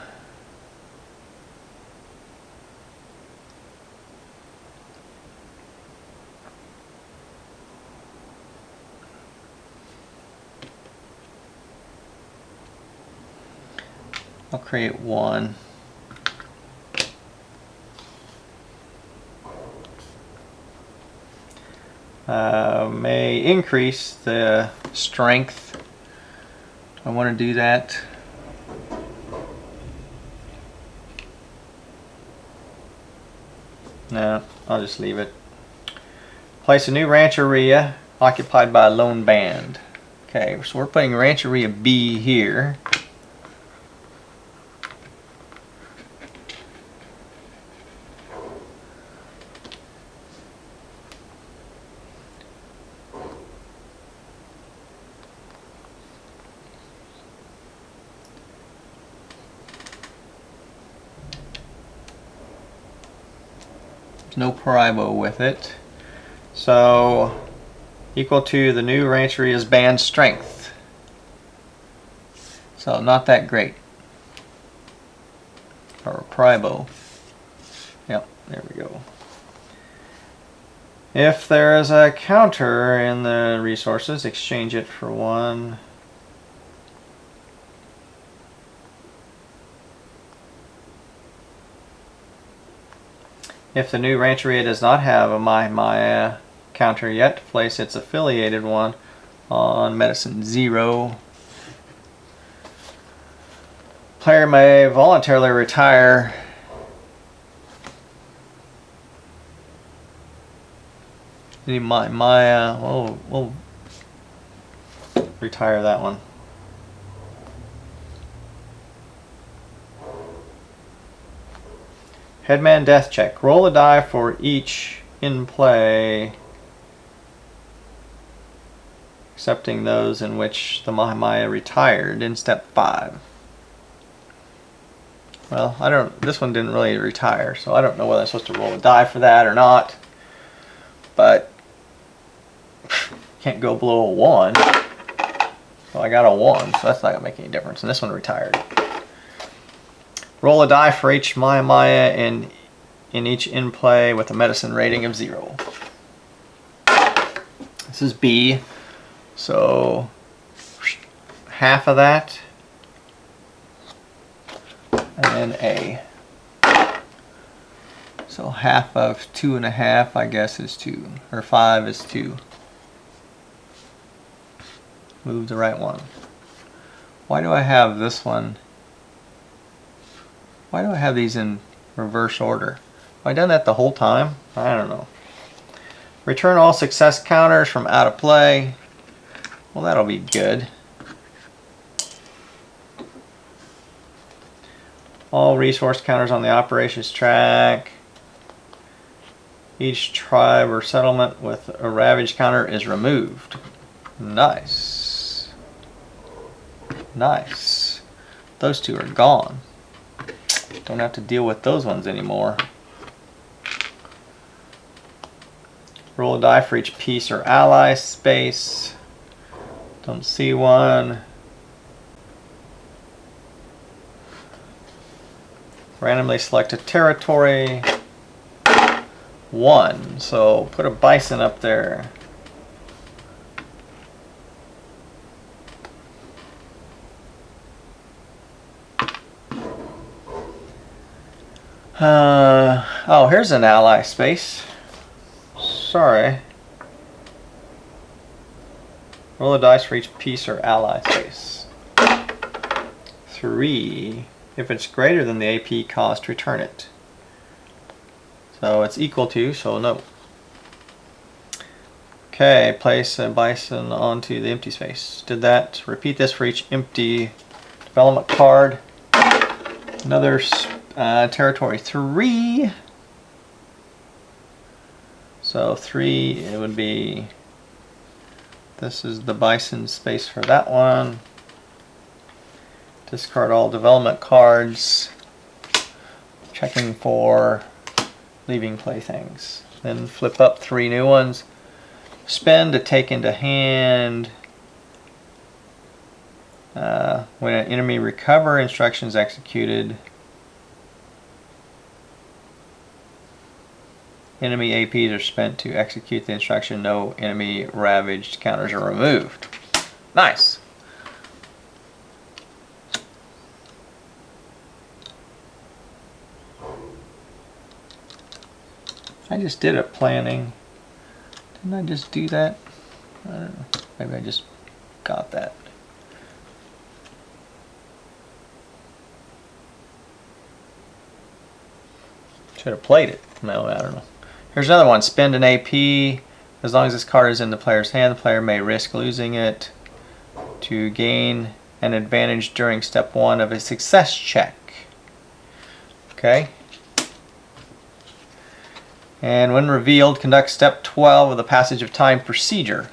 create 1. May increase the strength. I want to do that. No, I'll just leave it. Place a new Rancheria occupied by a lone band. Okay, so we're putting Rancheria B here. There's no Paraibo with it. So equal to the new Rancheria's band strength. So not that great. Or Paraibo. Yep, there we go. If there is a counter in the resources, exchange it for one. If the new Rancheria does not have a Maya counter yet, place its affiliated one on medicine 0. Player may voluntarily retire any Maya. We'll retire that one. Headman death check. Roll a die for each in play, excepting those in which the Maya retired in step 5. Well, I don't. This one didn't really retire, so I don't know whether I'm supposed to roll a die for that or not. But can't go below a 1. So I got a 1, so that's not gonna make any difference. And this one retired. Roll a die for each Maya in each in play with a medicine rating of 0. This is B, so half of that, and then A. So half of 2.5, I guess, is 2, or 5 is 2. Move the right one. Why do I have this one? Why do I have these in reverse order? Have I done that the whole time? I don't know. Return all success counters from out of play. Well, that'll be good. All resource counters on the operations track. Each tribe or settlement with a ravage counter is removed. Nice. Nice. Those two are gone. Don't have to deal with those ones anymore. Roll a die for each piece or ally space. Don't see one. Randomly select a territory. 1. So put a bison up there. Oh, here's an ally space. Sorry. Roll a dice for each piece or ally space. 3. If it's greater than the AP cost, return it. So it's equal to, so no. Okay, place a bison onto the empty space. Did that. Repeat this for each empty development card. Another territory 3. So 3, it would be, this is the bison space for that one. Discard all development cards. Checking for leaving playthings. Then flip up 3 new ones. Spend to take into hand. When an enemy recover instructions executed. Enemy APs are spent to execute the instruction. No enemy ravaged counters are removed. Nice. I just did a planning. Didn't I just do that? I don't know. Maybe I just got that. Should have played it. No, I don't know. Here's another one. Spend an AP. As long as this card is in the player's hand, the player may risk losing it to gain an advantage during step 1 of a success check. Okay. And when revealed, conduct step 12 of the passage of time procedure,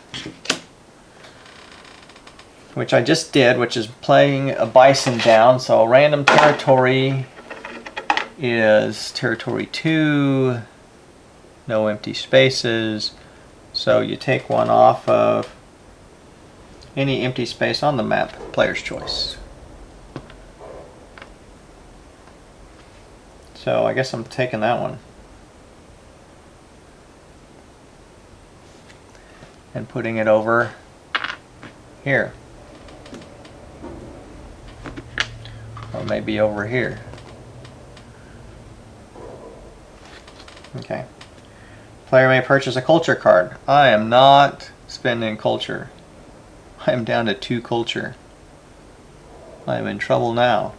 which I just did, which is playing a bison down. So random territory is territory 2. no empty spaces. So you take one off of any empty space on the map, player's choice. So I guess I'm taking that one and putting it over here, or maybe over here. Okay. Player may purchase a culture card. I am not spending culture. I am down to 2 culture. I am in trouble now.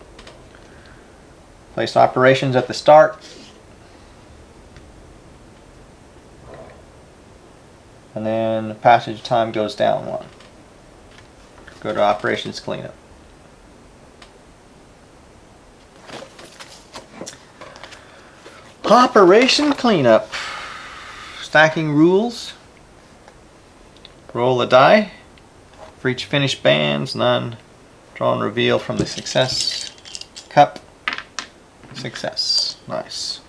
Place operations at the start. And then passage time goes down 1. Go to operations cleanup. Operation cleanup. Stacking rules. Roll a die. For each finished bands, none. Draw and reveal from the success cup. Success. Nice.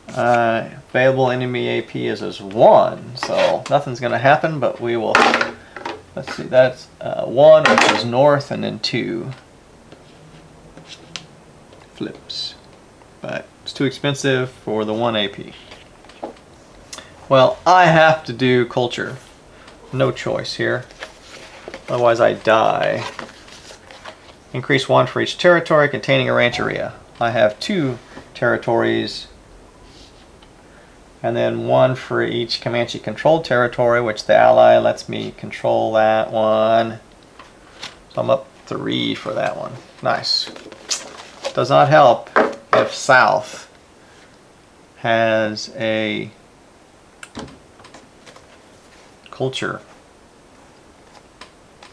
Available enemy AP is 1, so nothing's going to happen, but we will. Let's see, that's 1, which is north, and then 2 flips. But it's too expensive for the 1 AP. Well, I have to do culture. No choice here. Otherwise I die. Increase 1 for each territory containing a rancheria. I have 2 territories. And then 1 for each Comanche controlled territory, which the ally lets me control that one. So I'm up 3 for that one. Nice. Does not help if South has a culture.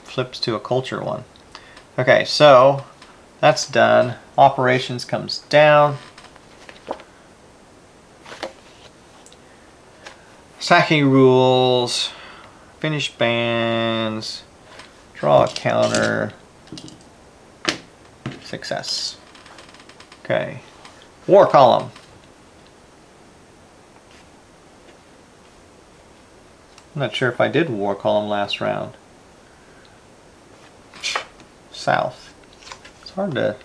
Flips to a culture one. Okay, so that's done. Operations comes down. Stacking rules. Finish bands. Draw a counter. Success. Okay. War column. I'm not sure if I did war column last round. South. It's hard to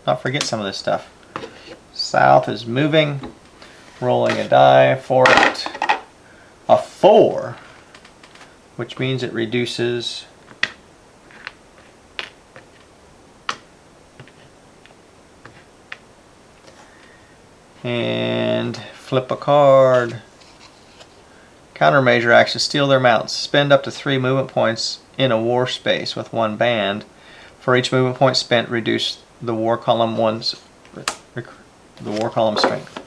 not forget some of this stuff. South is moving. Rolling a die for it. A 4. Which means it reduces and flip a card. Countermeasure action, steal their mounts. Spend up to 3 movement points in a war space with 1 band. For each movement point spent, reduce the war column strength.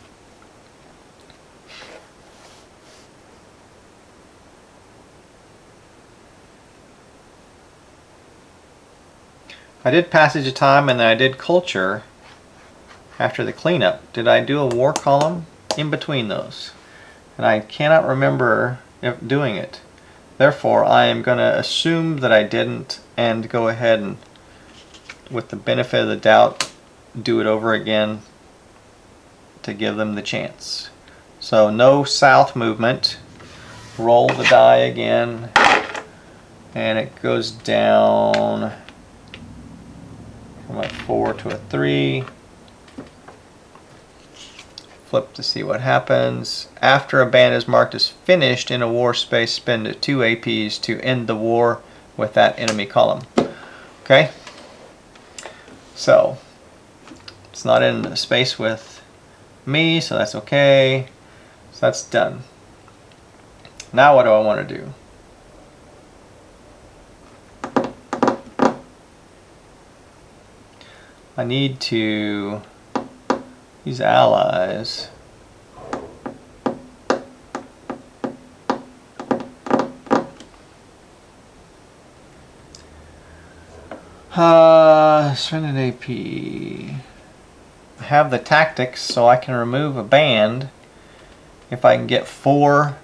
I did passage of time and then I did culture after the cleanup. Did I do a war column in between those? And I cannot remember if doing it. Therefore, I am going to assume that I didn't and go ahead and, with the benefit of the doubt, do it over again to give them the chance. So no south movement. Roll the die again, and it goes down from a 4 to a 3. Flip to see what happens. After a band is marked as finished in a war space, spend 2 APs to end the war with that enemy column. Okay? So, it's not in a space with me, so that's okay. So that's done. Now what do I want to do? I need to use allies. Spend an AP. I have the tactics, so I can remove a band if I can get 4.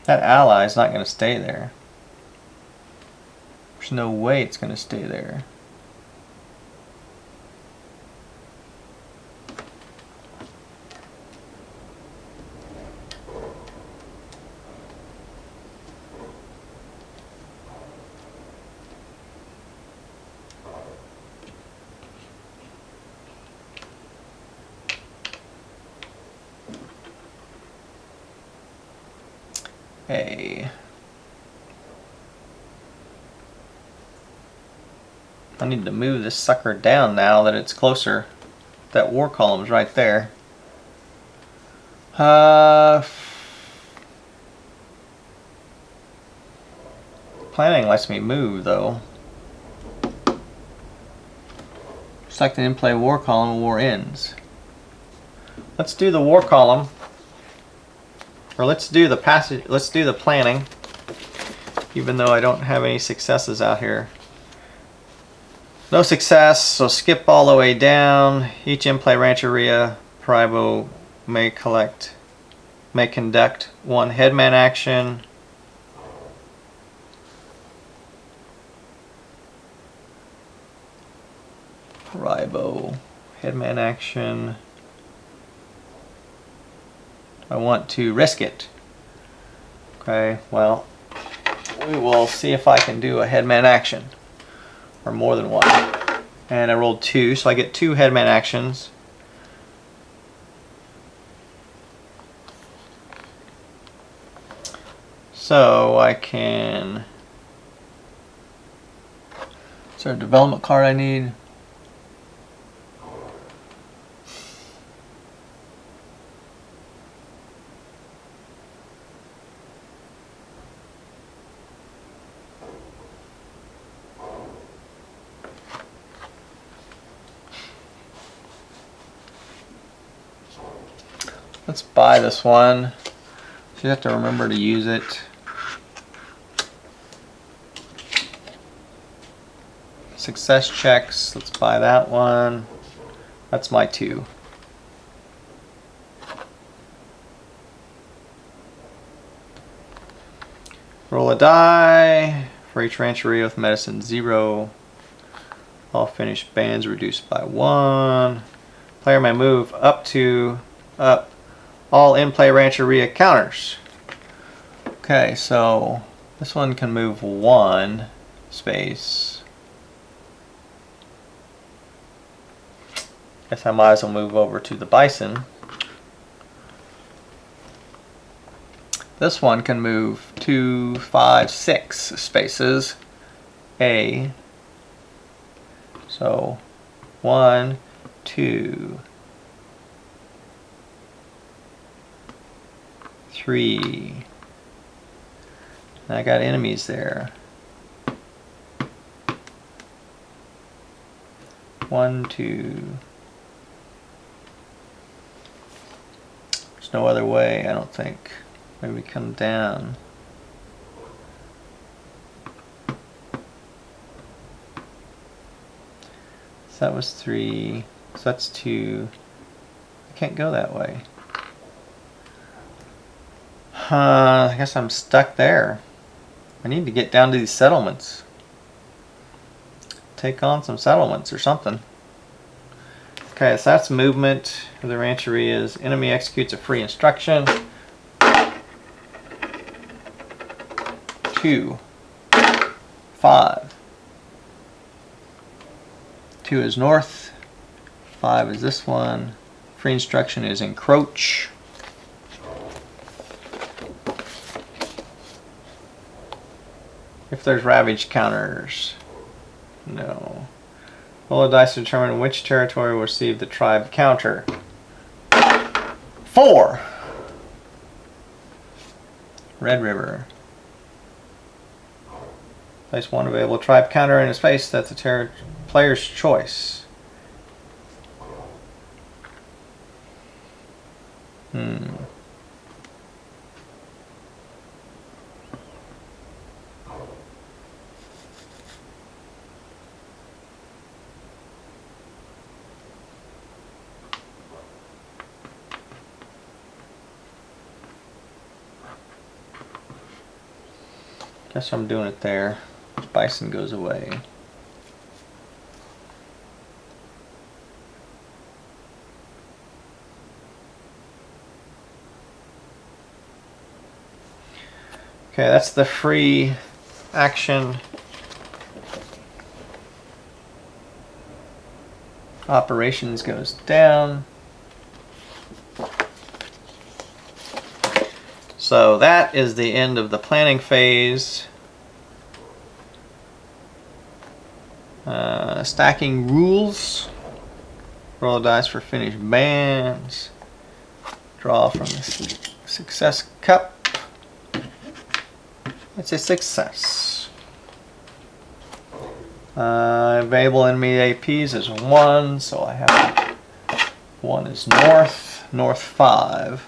That ally is not going to stay there. There's no way it's going to stay there. Okay. I need to move this sucker down now that it's closer. That war column's right there. Planning lets me move though. Select an in-play war column, war ends. Let's do the war column. Or let's do the passage, let's do the planning. Even though I don't have any successes out here. No success, so skip all the way down. Each in-play Rancheria Privo may conduct one headman action. Privo, headman action. I want to risk it. Okay, well, we will see if I can do a headman action. Or more than one. And I rolled 2, so I get 2 headman actions. So I can... Is there a development card I need? Let's buy this one. So you have to remember to use it. Success checks. Let's buy that one. That's my 2. Roll a die. For each Rancheria with medicine 0. All finished bands reduced by 1. Player may move up all in-play Rancheria counters. Okay, so this one can move 1 space. Guess I might as well move over to the bison. This one can move 2, 5, 6 spaces. A. So 1, 2, 3. And I got enemies there. 1, 2. There's no other way, I don't think. Maybe we come down. So that was 3. So that's 2. I can't go that way. I guess I'm stuck there. I need to get down to these settlements. Take on some settlements or something. Okay, so that's movement of the Rancherias. Enemy executes a free instruction. 2, 5. 2 is north. 5 is this one. Free instruction is encroach. If there's ravage counters. No. Roll a dice to determine which territory will receive the tribe counter. 4. Red River. Place one available tribe counter in a space. That's a player's choice. Guess I'm doing it there. Bison goes away. Okay, that's the free action. Operations goes down. So that is the end of the planning phase. Stacking rules. Roll the dice for finished bands. Draw from the success cup. It's a success. Available enemy APs is 1, so I have 1 is north, north 5.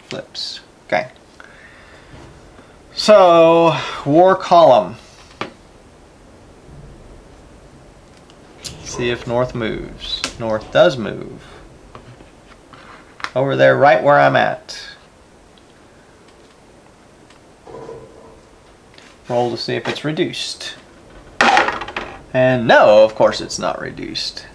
Flips. Okay. So, war column. See if north moves. North does move. Over there, right where I'm at. Roll to see if it's reduced. And no, of course it's not reduced.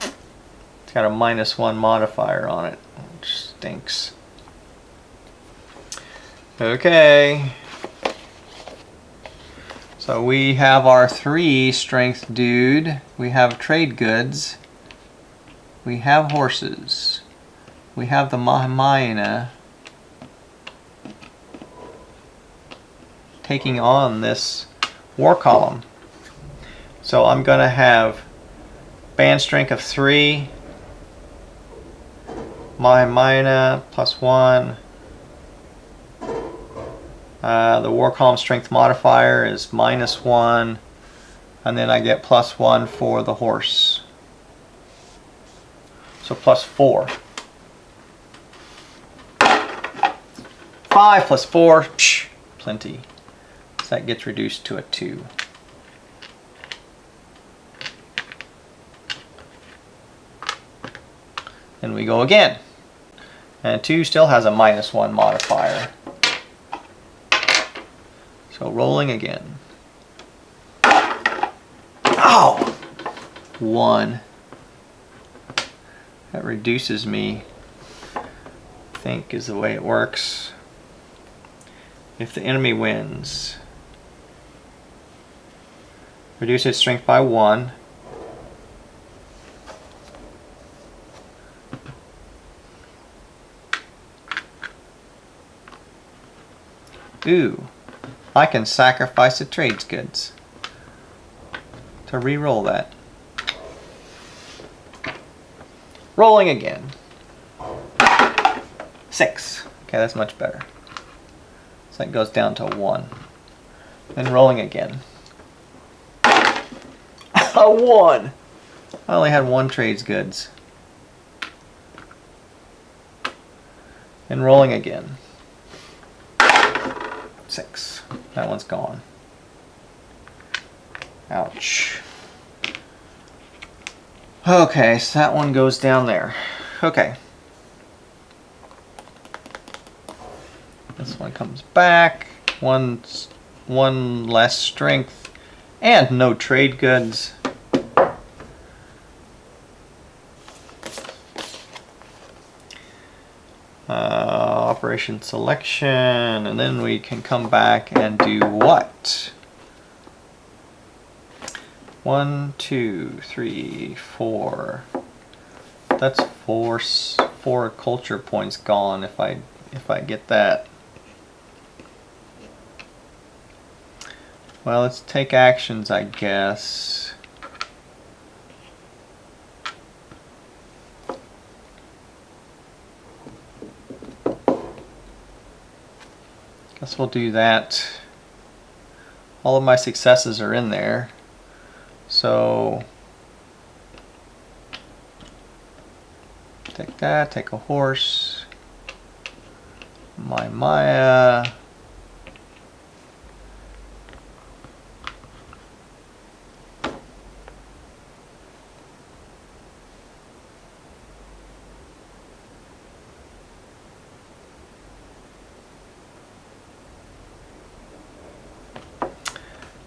It's got a -1 modifier on it, which stinks. Okay. So we have our 3 strength dude. We have trade goods. We have horses. We have the Mahayana taking on this war column. So I'm going to have band strength of 3, Mahayana +1. The war column strength modifier is -1, and then I get +1 for the horse. So +4. 5 + 4, psh, plenty. So that gets reduced to a 2. Then we go again. And 2 still has a -1 modifier. So rolling again. Ow! 1. That reduces me, I think is the way it works. If the enemy wins, reduce its strength by 1. Ooh, I can sacrifice the trades goods to re-roll that. Rolling again. 6. Okay, that's much better. So that goes down to 1. Then rolling again. A 1! I only had 1 trades goods. Then rolling again. 6. That one's gone. Ouch. Okay, so that one goes down there. Okay. This one comes back. One less strength. And no trade goods. Operation selection. And then we can come back and do what? 1, 2, 3, 4. That's four culture points gone if I get that. Well, let's take actions, I guess. Guess we'll do that. All of my successes are in there. So take that, take a horse, my Maya,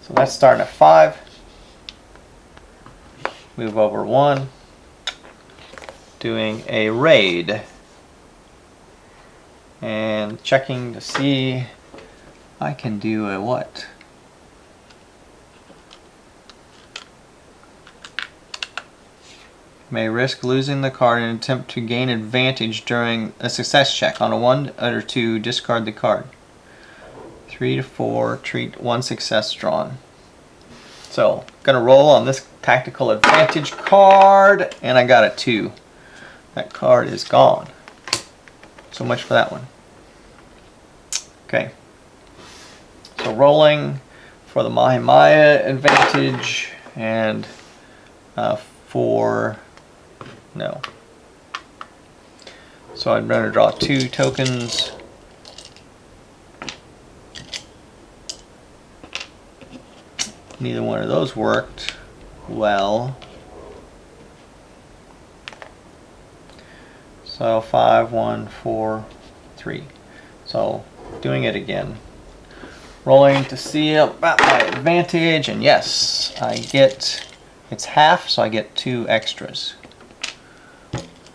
so that's starting at 5. Move over 1, doing a raid, and checking to see I can do a what? may risk losing the card in an attempt to gain advantage during a success check. On a 1 or 2, discard the card. 3 to 4, treat 1 success drawn. So, gonna roll on this tactical advantage card, and I got a 2. That card is gone. So much for that one. Okay. So rolling for the Maya advantage, and no. So I'd rather draw 2 tokens. Neither one of those worked well. So 5, 1, 4, 3. So doing it again. Rolling to see about my advantage, and yes, I get, it's half, so I get 2 extras,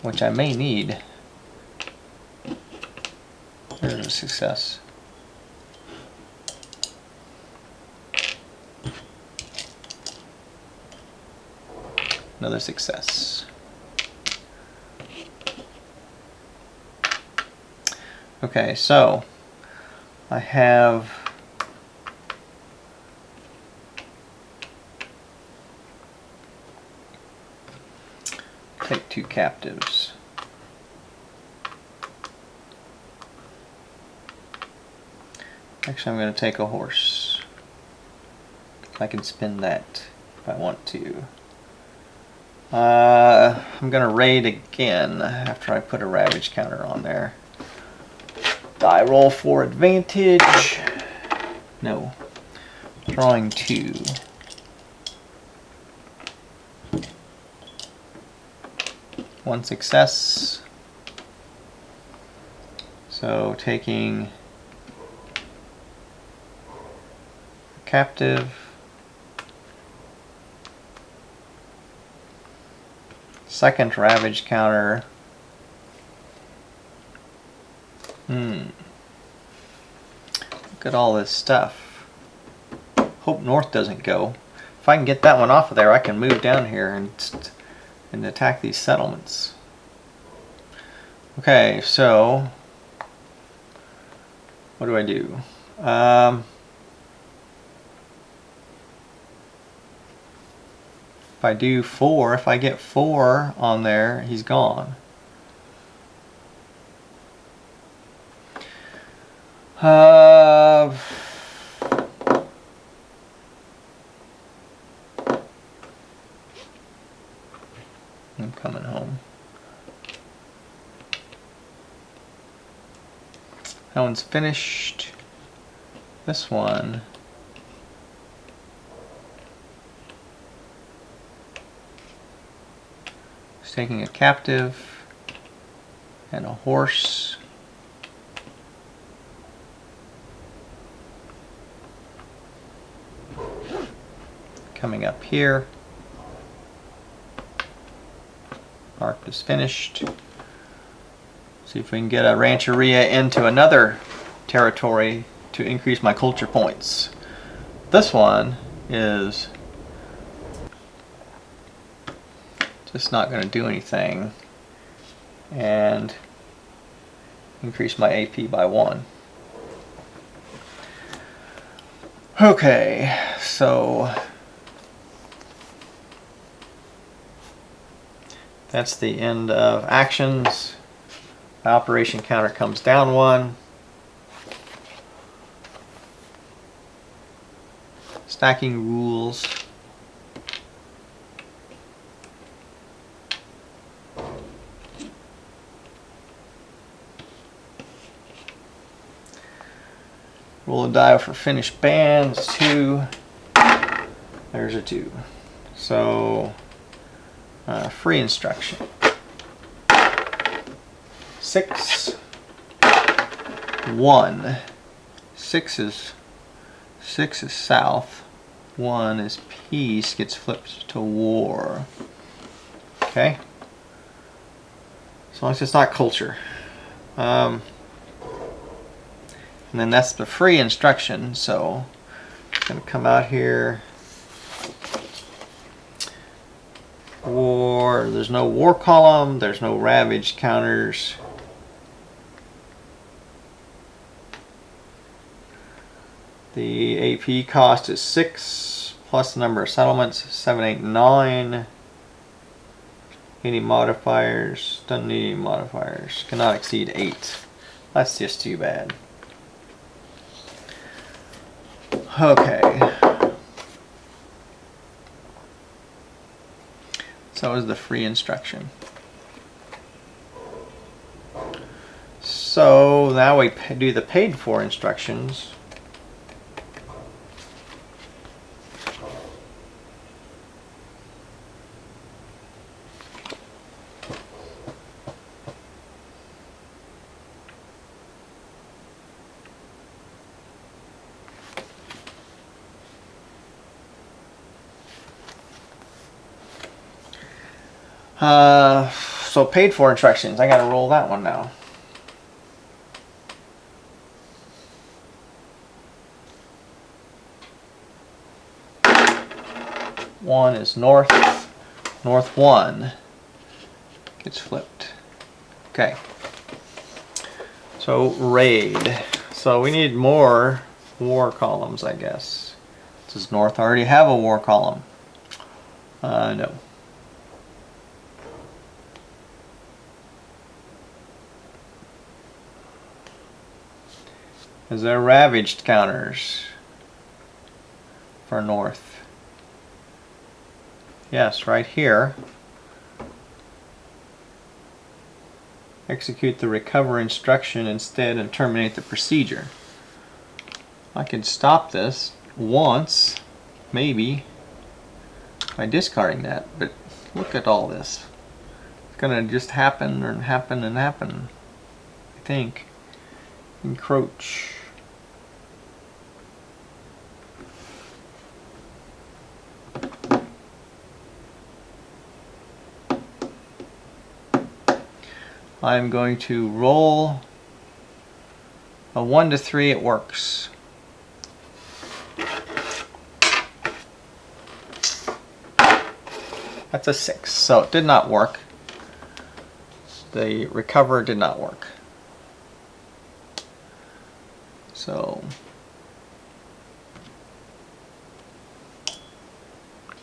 which I may need. There's a success. Another success. Okay, so I have take 2 captives. Actually, I'm going to take a horse. I can spin that if I want to. I'm going to raid again after I put a ravage counter on there. Die roll for advantage. No. Drawing 2. One success. So taking captive. Second ravage counter. Look at all this stuff. Hope north doesn't go. If I can get that one off of there, I can move down here and attack these settlements. Okay, so what do I do? If I do 4, if I get 4 on there, he's gone. I'm coming home. That one's finished. This one. Is taking a captive and a horse. Coming up here. Marked is finished. See if we can get a rancheria into another territory to increase my culture points. This one is just not going to do anything and increase my AP by 1. Okay, so that's the end of actions. My operation counter comes down 1. Stacking rules. Roll a die for finished bands, 2. There's a 2. So free instruction. 6, 1. 6 is south. 1 is peace. Gets flipped to war. Okay. As long as it's not culture. And then that's the free instruction. So I'm going to come out here. There's no war column, there's no ravage counters. The AP cost is 6 plus the number of settlements, 7, 8, 9. Any modifiers? Doesn't need any modifiers. Cannot exceed 8. That's just too bad. Okay. So is the free instruction. So now we do the paid for instructions. So paid for instructions, I gotta roll that one now. One is north, north 1 gets flipped. Okay. So raid. So we need more war columns, I guess. Does north already have a war column? No. Is there ravaged counters for north? Yes, right here. Execute the recover instruction instead and terminate the procedure. I can stop this once, maybe, by discarding that, but look at all this. It's gonna just happen and happen and happen, I think. Encroach. I'm going to roll a 1 to 3, it works. That's a 6, so it did not work. The recover did not work. So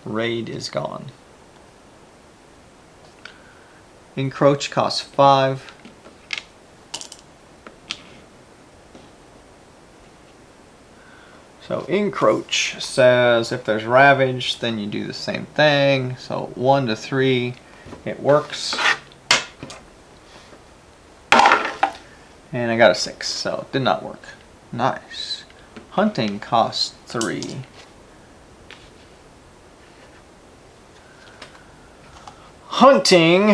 raid is gone. Encroach costs 5. So encroach says if there's ravage, then you do the same thing. So 1 to 3, it works. And I got a 6, so it did not work. Nice. Hunting costs 3. Hunting,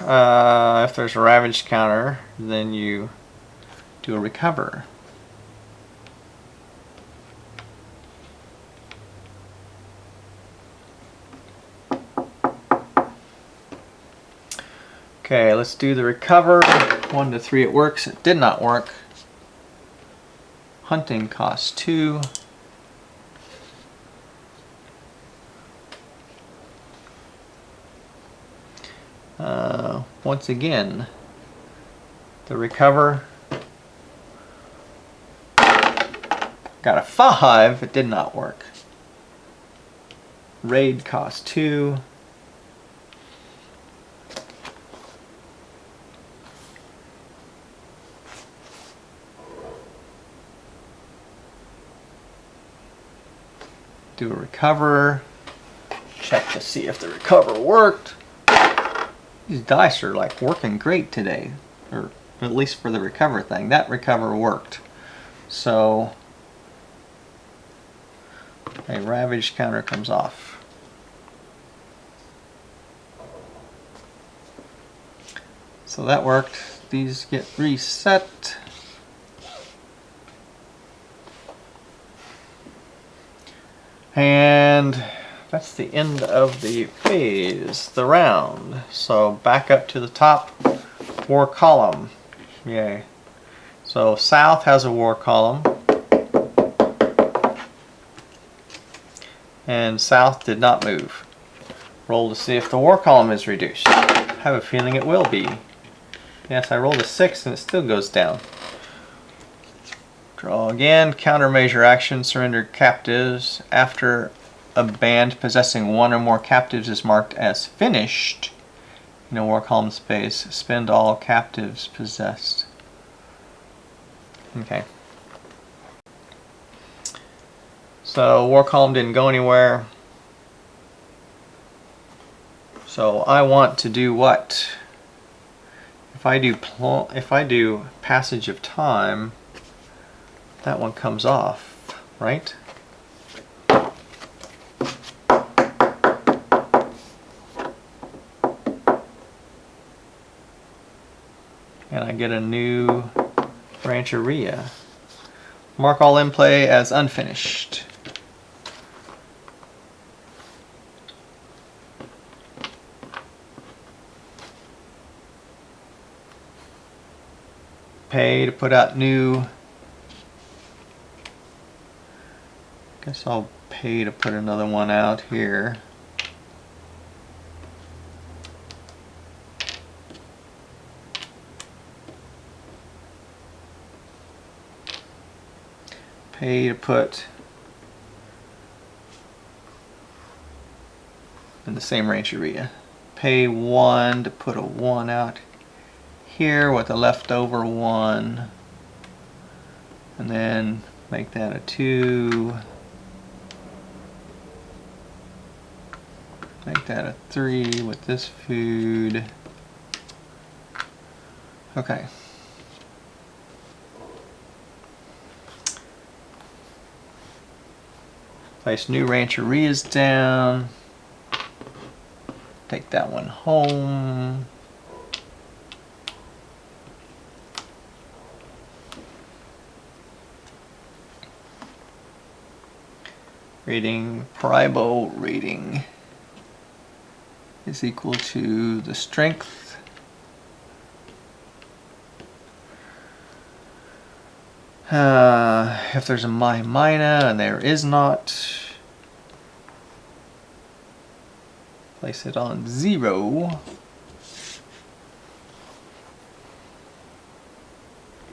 if there's a ravaged counter, then you do a recover. Okay, let's do the recover. 1 to 3, it works. It did not work. Hunting costs 2. Once again, the recover. Got a 5. It did not work. Raid costs 2. Do a recover. Check to see if the recover worked. These dice are like working great today, or at least for the recover thing. That recover worked. So a ravaged counter comes off. So that worked. These get reset. And that's the end of the phase, the round. So back up to the top, war column. Yay. So south has a war column. And south did not move. Roll to see if the war column is reduced. I have a feeling it will be. Yes, I rolled a 6 and it still goes down. Draw again. Countermeasure action. Surrender captives. After a band possessing one or more captives is marked as finished in a war column space, spend all captives possessed. Okay. So war column didn't go anywhere. So I want to do what? If I do passage of time, that one comes off, right? And I get a new Rancheria. Mark all in play as unfinished. Pay to put out new. Guess I'll pay to put another one out here. Pay to put in the same Rancheria. Pay 1 to put a 1 out here with a leftover 1, and then make that a 2, make that a 3 with this food. Okay. Place new Rancherias down. Take that one home. Rating, Pribo rating is equal to the strength. If there's a mina, and there is not, place it on 0.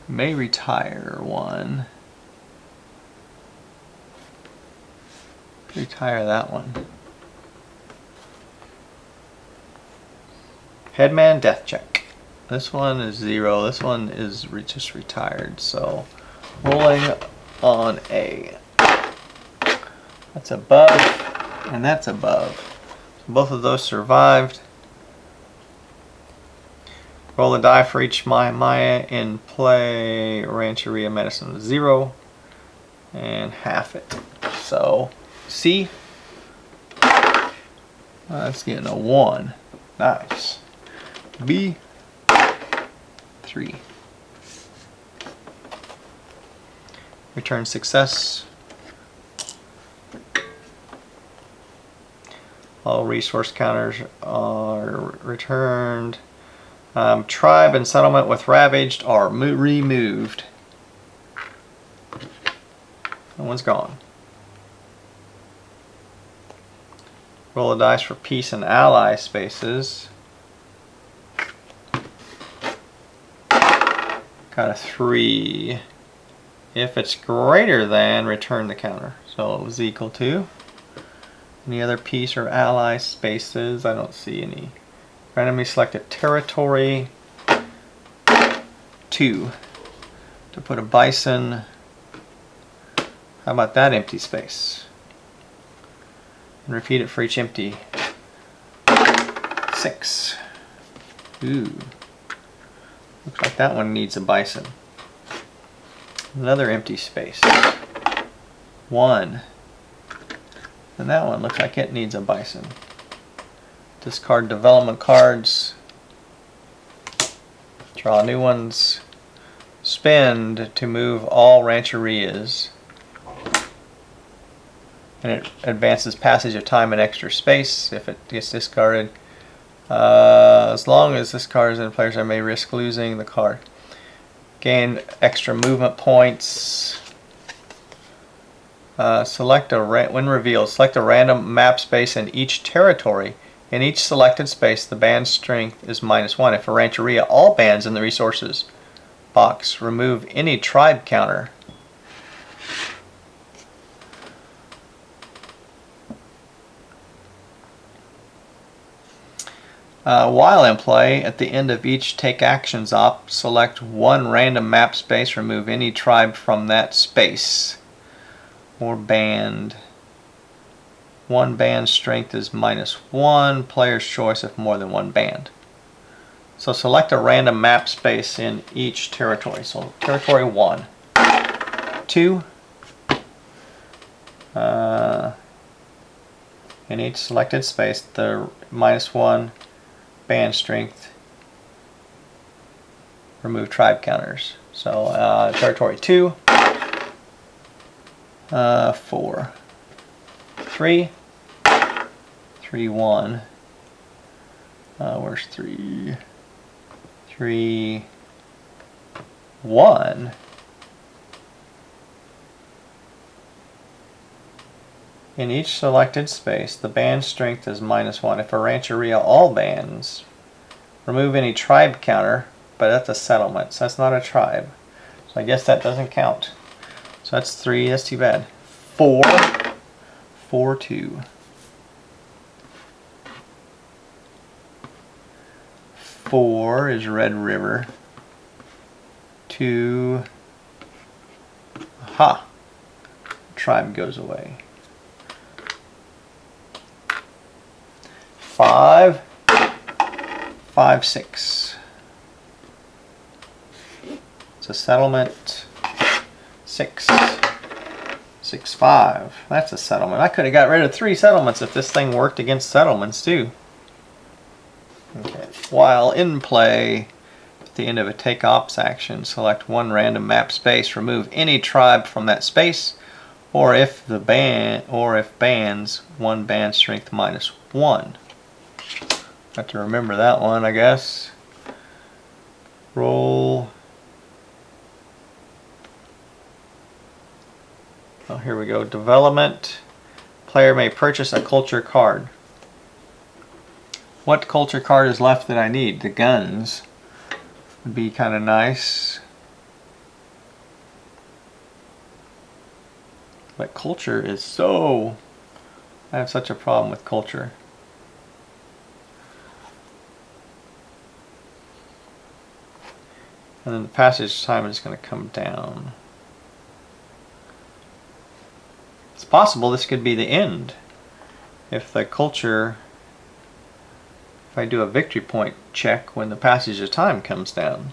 May retire 1. Retire that one. Headman death check. This one is 0. This one is just retired. So rolling on A. That's above, and that's above. So both of those survived. Roll a die for each Maya in play. Rancheria medicine 0, and half it. So C. That's getting a 1. Nice. B. 3. Return success. All resource counters are returned. Tribe and settlement with ravaged are removed. That one's gone. Roll a dice for peace and ally spaces. Got a 3. If it's greater than, return the counter. So it was equal to. Any other peace or ally spaces? I don't see any. Randomly select a territory. 2. To put a bison. How about that empty space? And repeat it for each empty. 6. Ooh. Looks like that one needs a bison. Another empty space. 1. And that one looks like it needs a bison. Discard development cards. Draw new ones. Spend to move all Rancherias. And it advances passage of time and extra space if it gets discarded. As long as this card is in players, I may risk losing the card. Gain extra movement points. When revealed, select a random map space in each territory In each selected space, the band's strength is -1. If a rancheria, all bands in the resources box. Remove any tribe counter. While in play, at the end of each Take Actions op, select one random map space, remove any tribe from that space. Or band. One band's strength is -1, player's choice if more than one band. So select a random map space in each territory. So territory 1. 2. In each selected space, the -1 band strength, remove tribe counters. So territory 2, 4, 3, 3, 1. Where's 3? 3, 1. In each selected space, the band strength is -1. If a rancheria, all bands, remove any tribe counter, but that's a settlement, so that's not a tribe. So I guess that doesn't count. So that's 3, that's too bad. 4, 4, 2. 4 is Red River. 2, aha, tribe goes away. 5, 5, 6. It's a settlement. 6, 6, 5. That's a settlement. I could have got rid of 3 settlements if this thing worked against settlements too. Okay. While in play, at the end of a Take Ops action, select one random map space, remove any tribe from that space, or if bands, one band strength -1. Have to remember that one, I guess. Roll. Oh, here we go. Development. Player may purchase a culture card. What culture card is left that I need? The guns would be kind of nice. But culture is so... I have such a problem with culture. And then the passage time is going to come down. It's possible this could be the end. If the culture... If I do a victory point check when the passage of time comes down.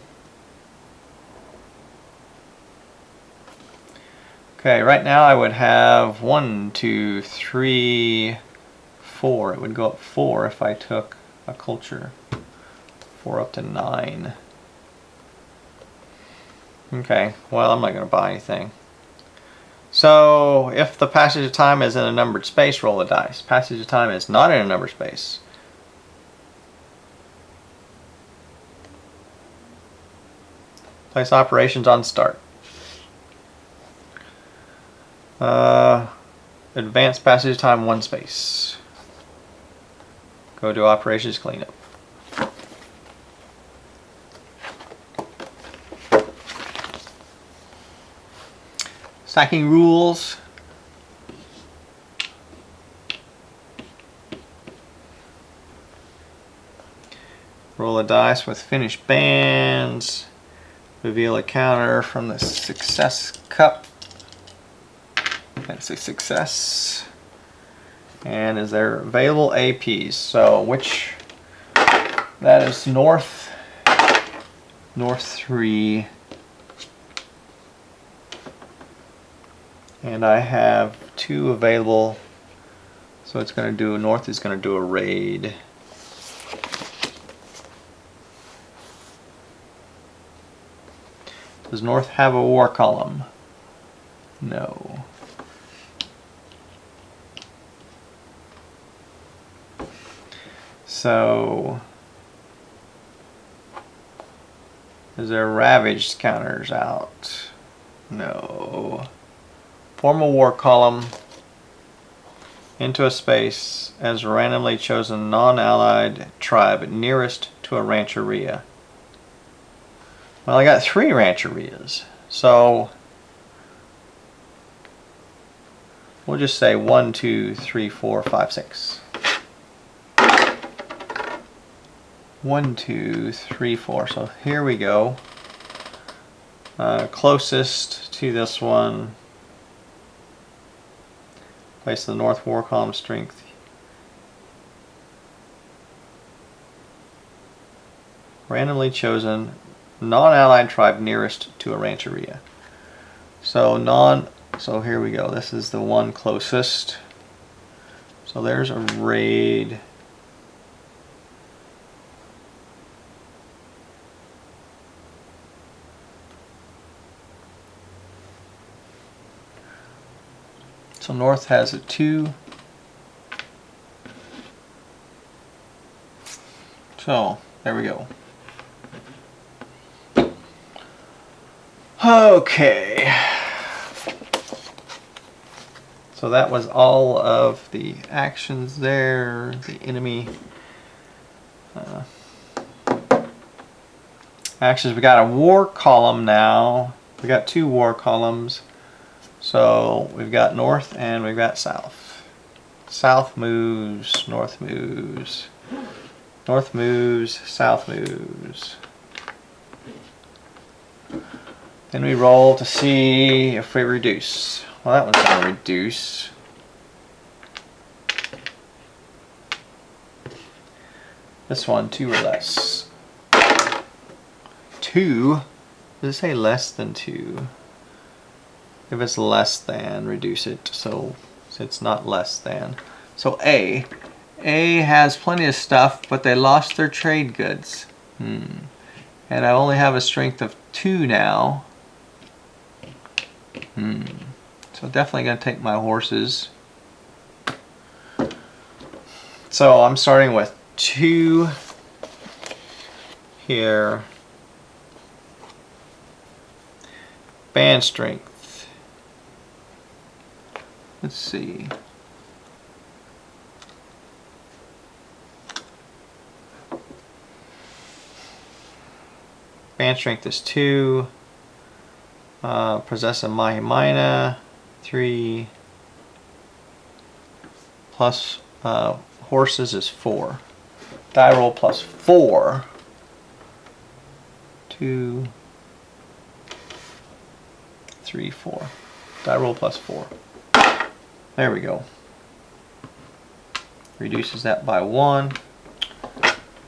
Okay, right now I would have 1, 2, 3, 4. It would go up 4 if I took a culture. 4 up to 9. Okay, well, I'm not going to buy anything. So, if the passage of time is in a numbered space, roll the dice. Passage of time is not in a numbered space. Place operations on start. Advanced passage of time 1 space. Go to operations cleanup. Stacking rules. Roll a dice with finished bands. Reveal a counter from the success cup. That's a success. And is there available APs? So which, that is north 3. And I have 2 available. So it's going to do, north is going to do a raid. Does north have a war column? No. So, is there ravaged counters out? No. Form a war column into a space as randomly chosen non-allied tribe nearest to a rancheria. Well, I got 3 rancherias, so we'll just say 1, 2, 3, 4, 5, 6. 1, 2, 3, 4. So here we go. Closest to this one. Place the North War column strength. Randomly chosen non-allied tribe nearest to a rancheria. So here we go. This is the one closest. So there's a raid. So North has a 2. So there we go. Okay. So that was all of the actions there. The enemy actions. We got a war column now. We got 2 war columns. So we've got North and we've got South. South moves, North moves. North moves, South moves. Then we roll to see if we reduce. Well, that one's going to reduce. This one, 2 or less. 2? Does it say less than 2? If it's less than, reduce it. So it's not less than. So A. A has plenty of stuff, but they lost their trade goods. And I only have a strength of 2 now. So definitely going to take my horses. So I'm starting with 2 here. Band strength. Let's see. Band strength is 2. Possess a Mahimina 3. Plus horses is 4. Die roll plus 4. 2, 3, 4. Die roll plus 4. There we go. Reduces that by 1.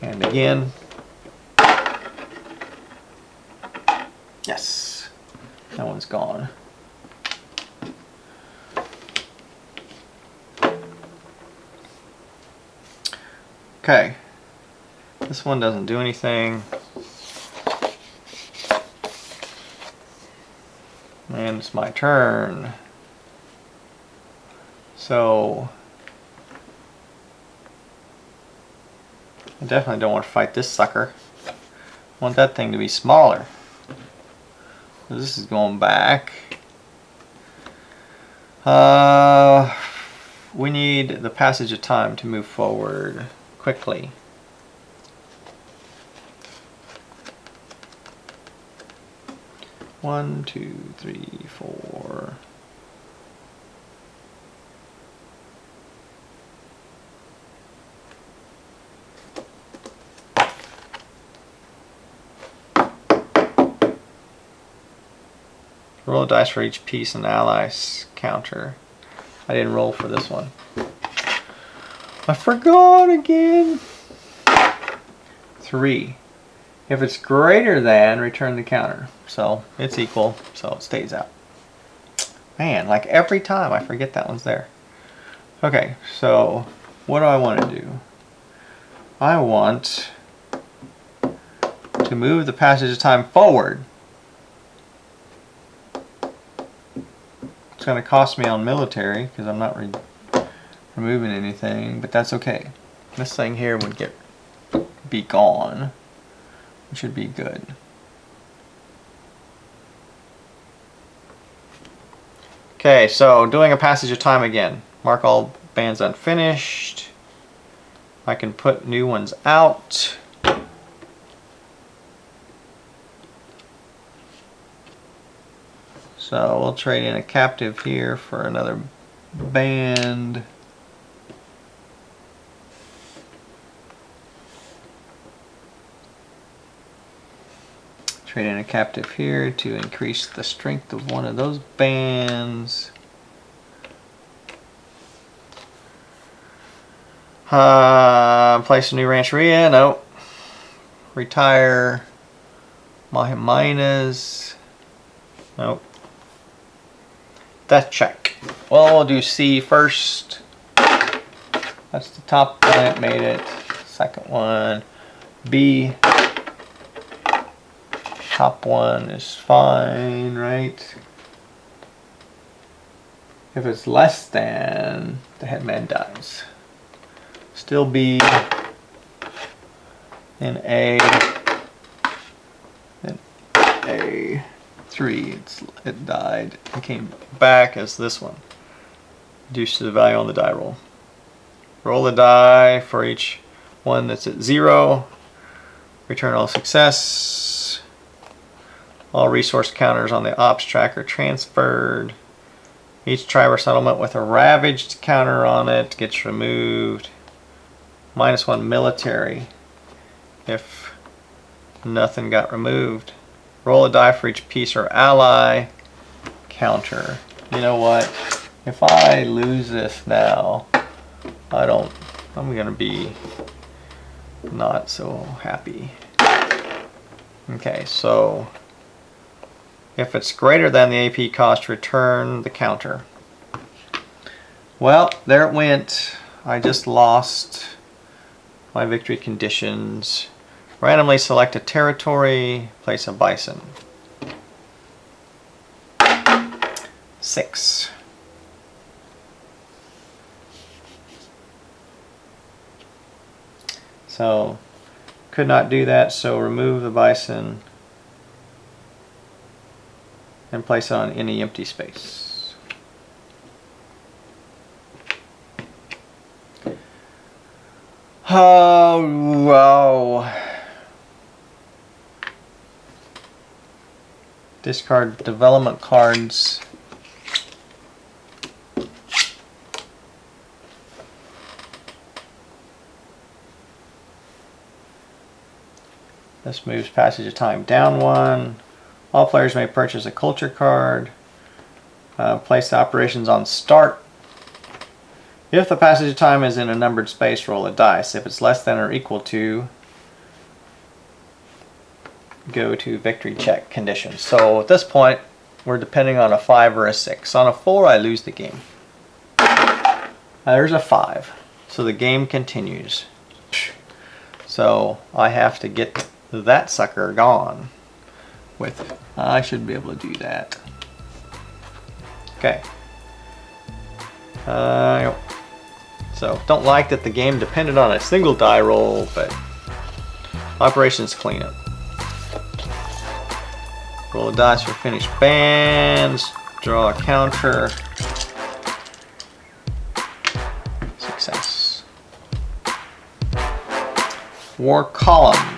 And again. Yes. That one's gone. Okay. This one doesn't do anything. And it's my turn. So I definitely don't want to fight this sucker. I want that thing to be smaller. So this is going back. We need the passage of time to move forward quickly. One, 2, 3, 4. Roll a dice for each piece and allies counter. I didn't roll for this one. I forgot again. 3. If it's greater than, return the counter. So it's equal, so it stays out. Man, like every time I forget that one's there. Okay, so what do I want to do? I want to move the passage of time forward. It's going to cost me on military because I'm not removing anything, but that's okay. This thing here would be gone. It should be good. Okay, so doing a passage of time again. Mark all Bands unfinished. I can put new ones out. So we'll trade in a captive here for another band. Trade in a captive here to increase the strength of one of those bands. Place a new rancheria. No. Retire Mahiminas. Nope. Death check. Well, we'll do C first. That's the top one. It made it. Second one. B. Top one is fine, right? If it's less than, the headman dies. Still B. Then A. Then A3. It died and came back as this one. Reduced to the value on the die roll. Roll the die for each one that's at 0. Return all success. All resource counters on the ops track are transferred. Each tribe or settlement with a ravaged counter on it gets removed. -1 military if nothing got removed. Roll a die for each piece or ally counter. You know what? If I lose this now, I'm gonna be not so happy. Okay, so if it's greater than the AP cost, return the counter. Well, there it went. I just lost my victory conditions. Randomly select a territory, place a bison. 6. So, could not do that, so remove the bison and place it on any empty space. Oh, wow. Discard development cards. This moves passage of time down 1. All players may purchase a culture card. Place the operations on start. If the passage of time is in a numbered space, roll a dice. If it's less than or equal to, go to victory check conditions. So at this point, we're depending on a 5 or a 6. On a 4, I lose the game. There's a 5. So the game continues. So I have to get that sucker gone. I should be able to do that. Okay. So don't like that the game depended on a single die roll, but operations cleanup. Roll a dice for finished bands. Draw a counter. Success. War column.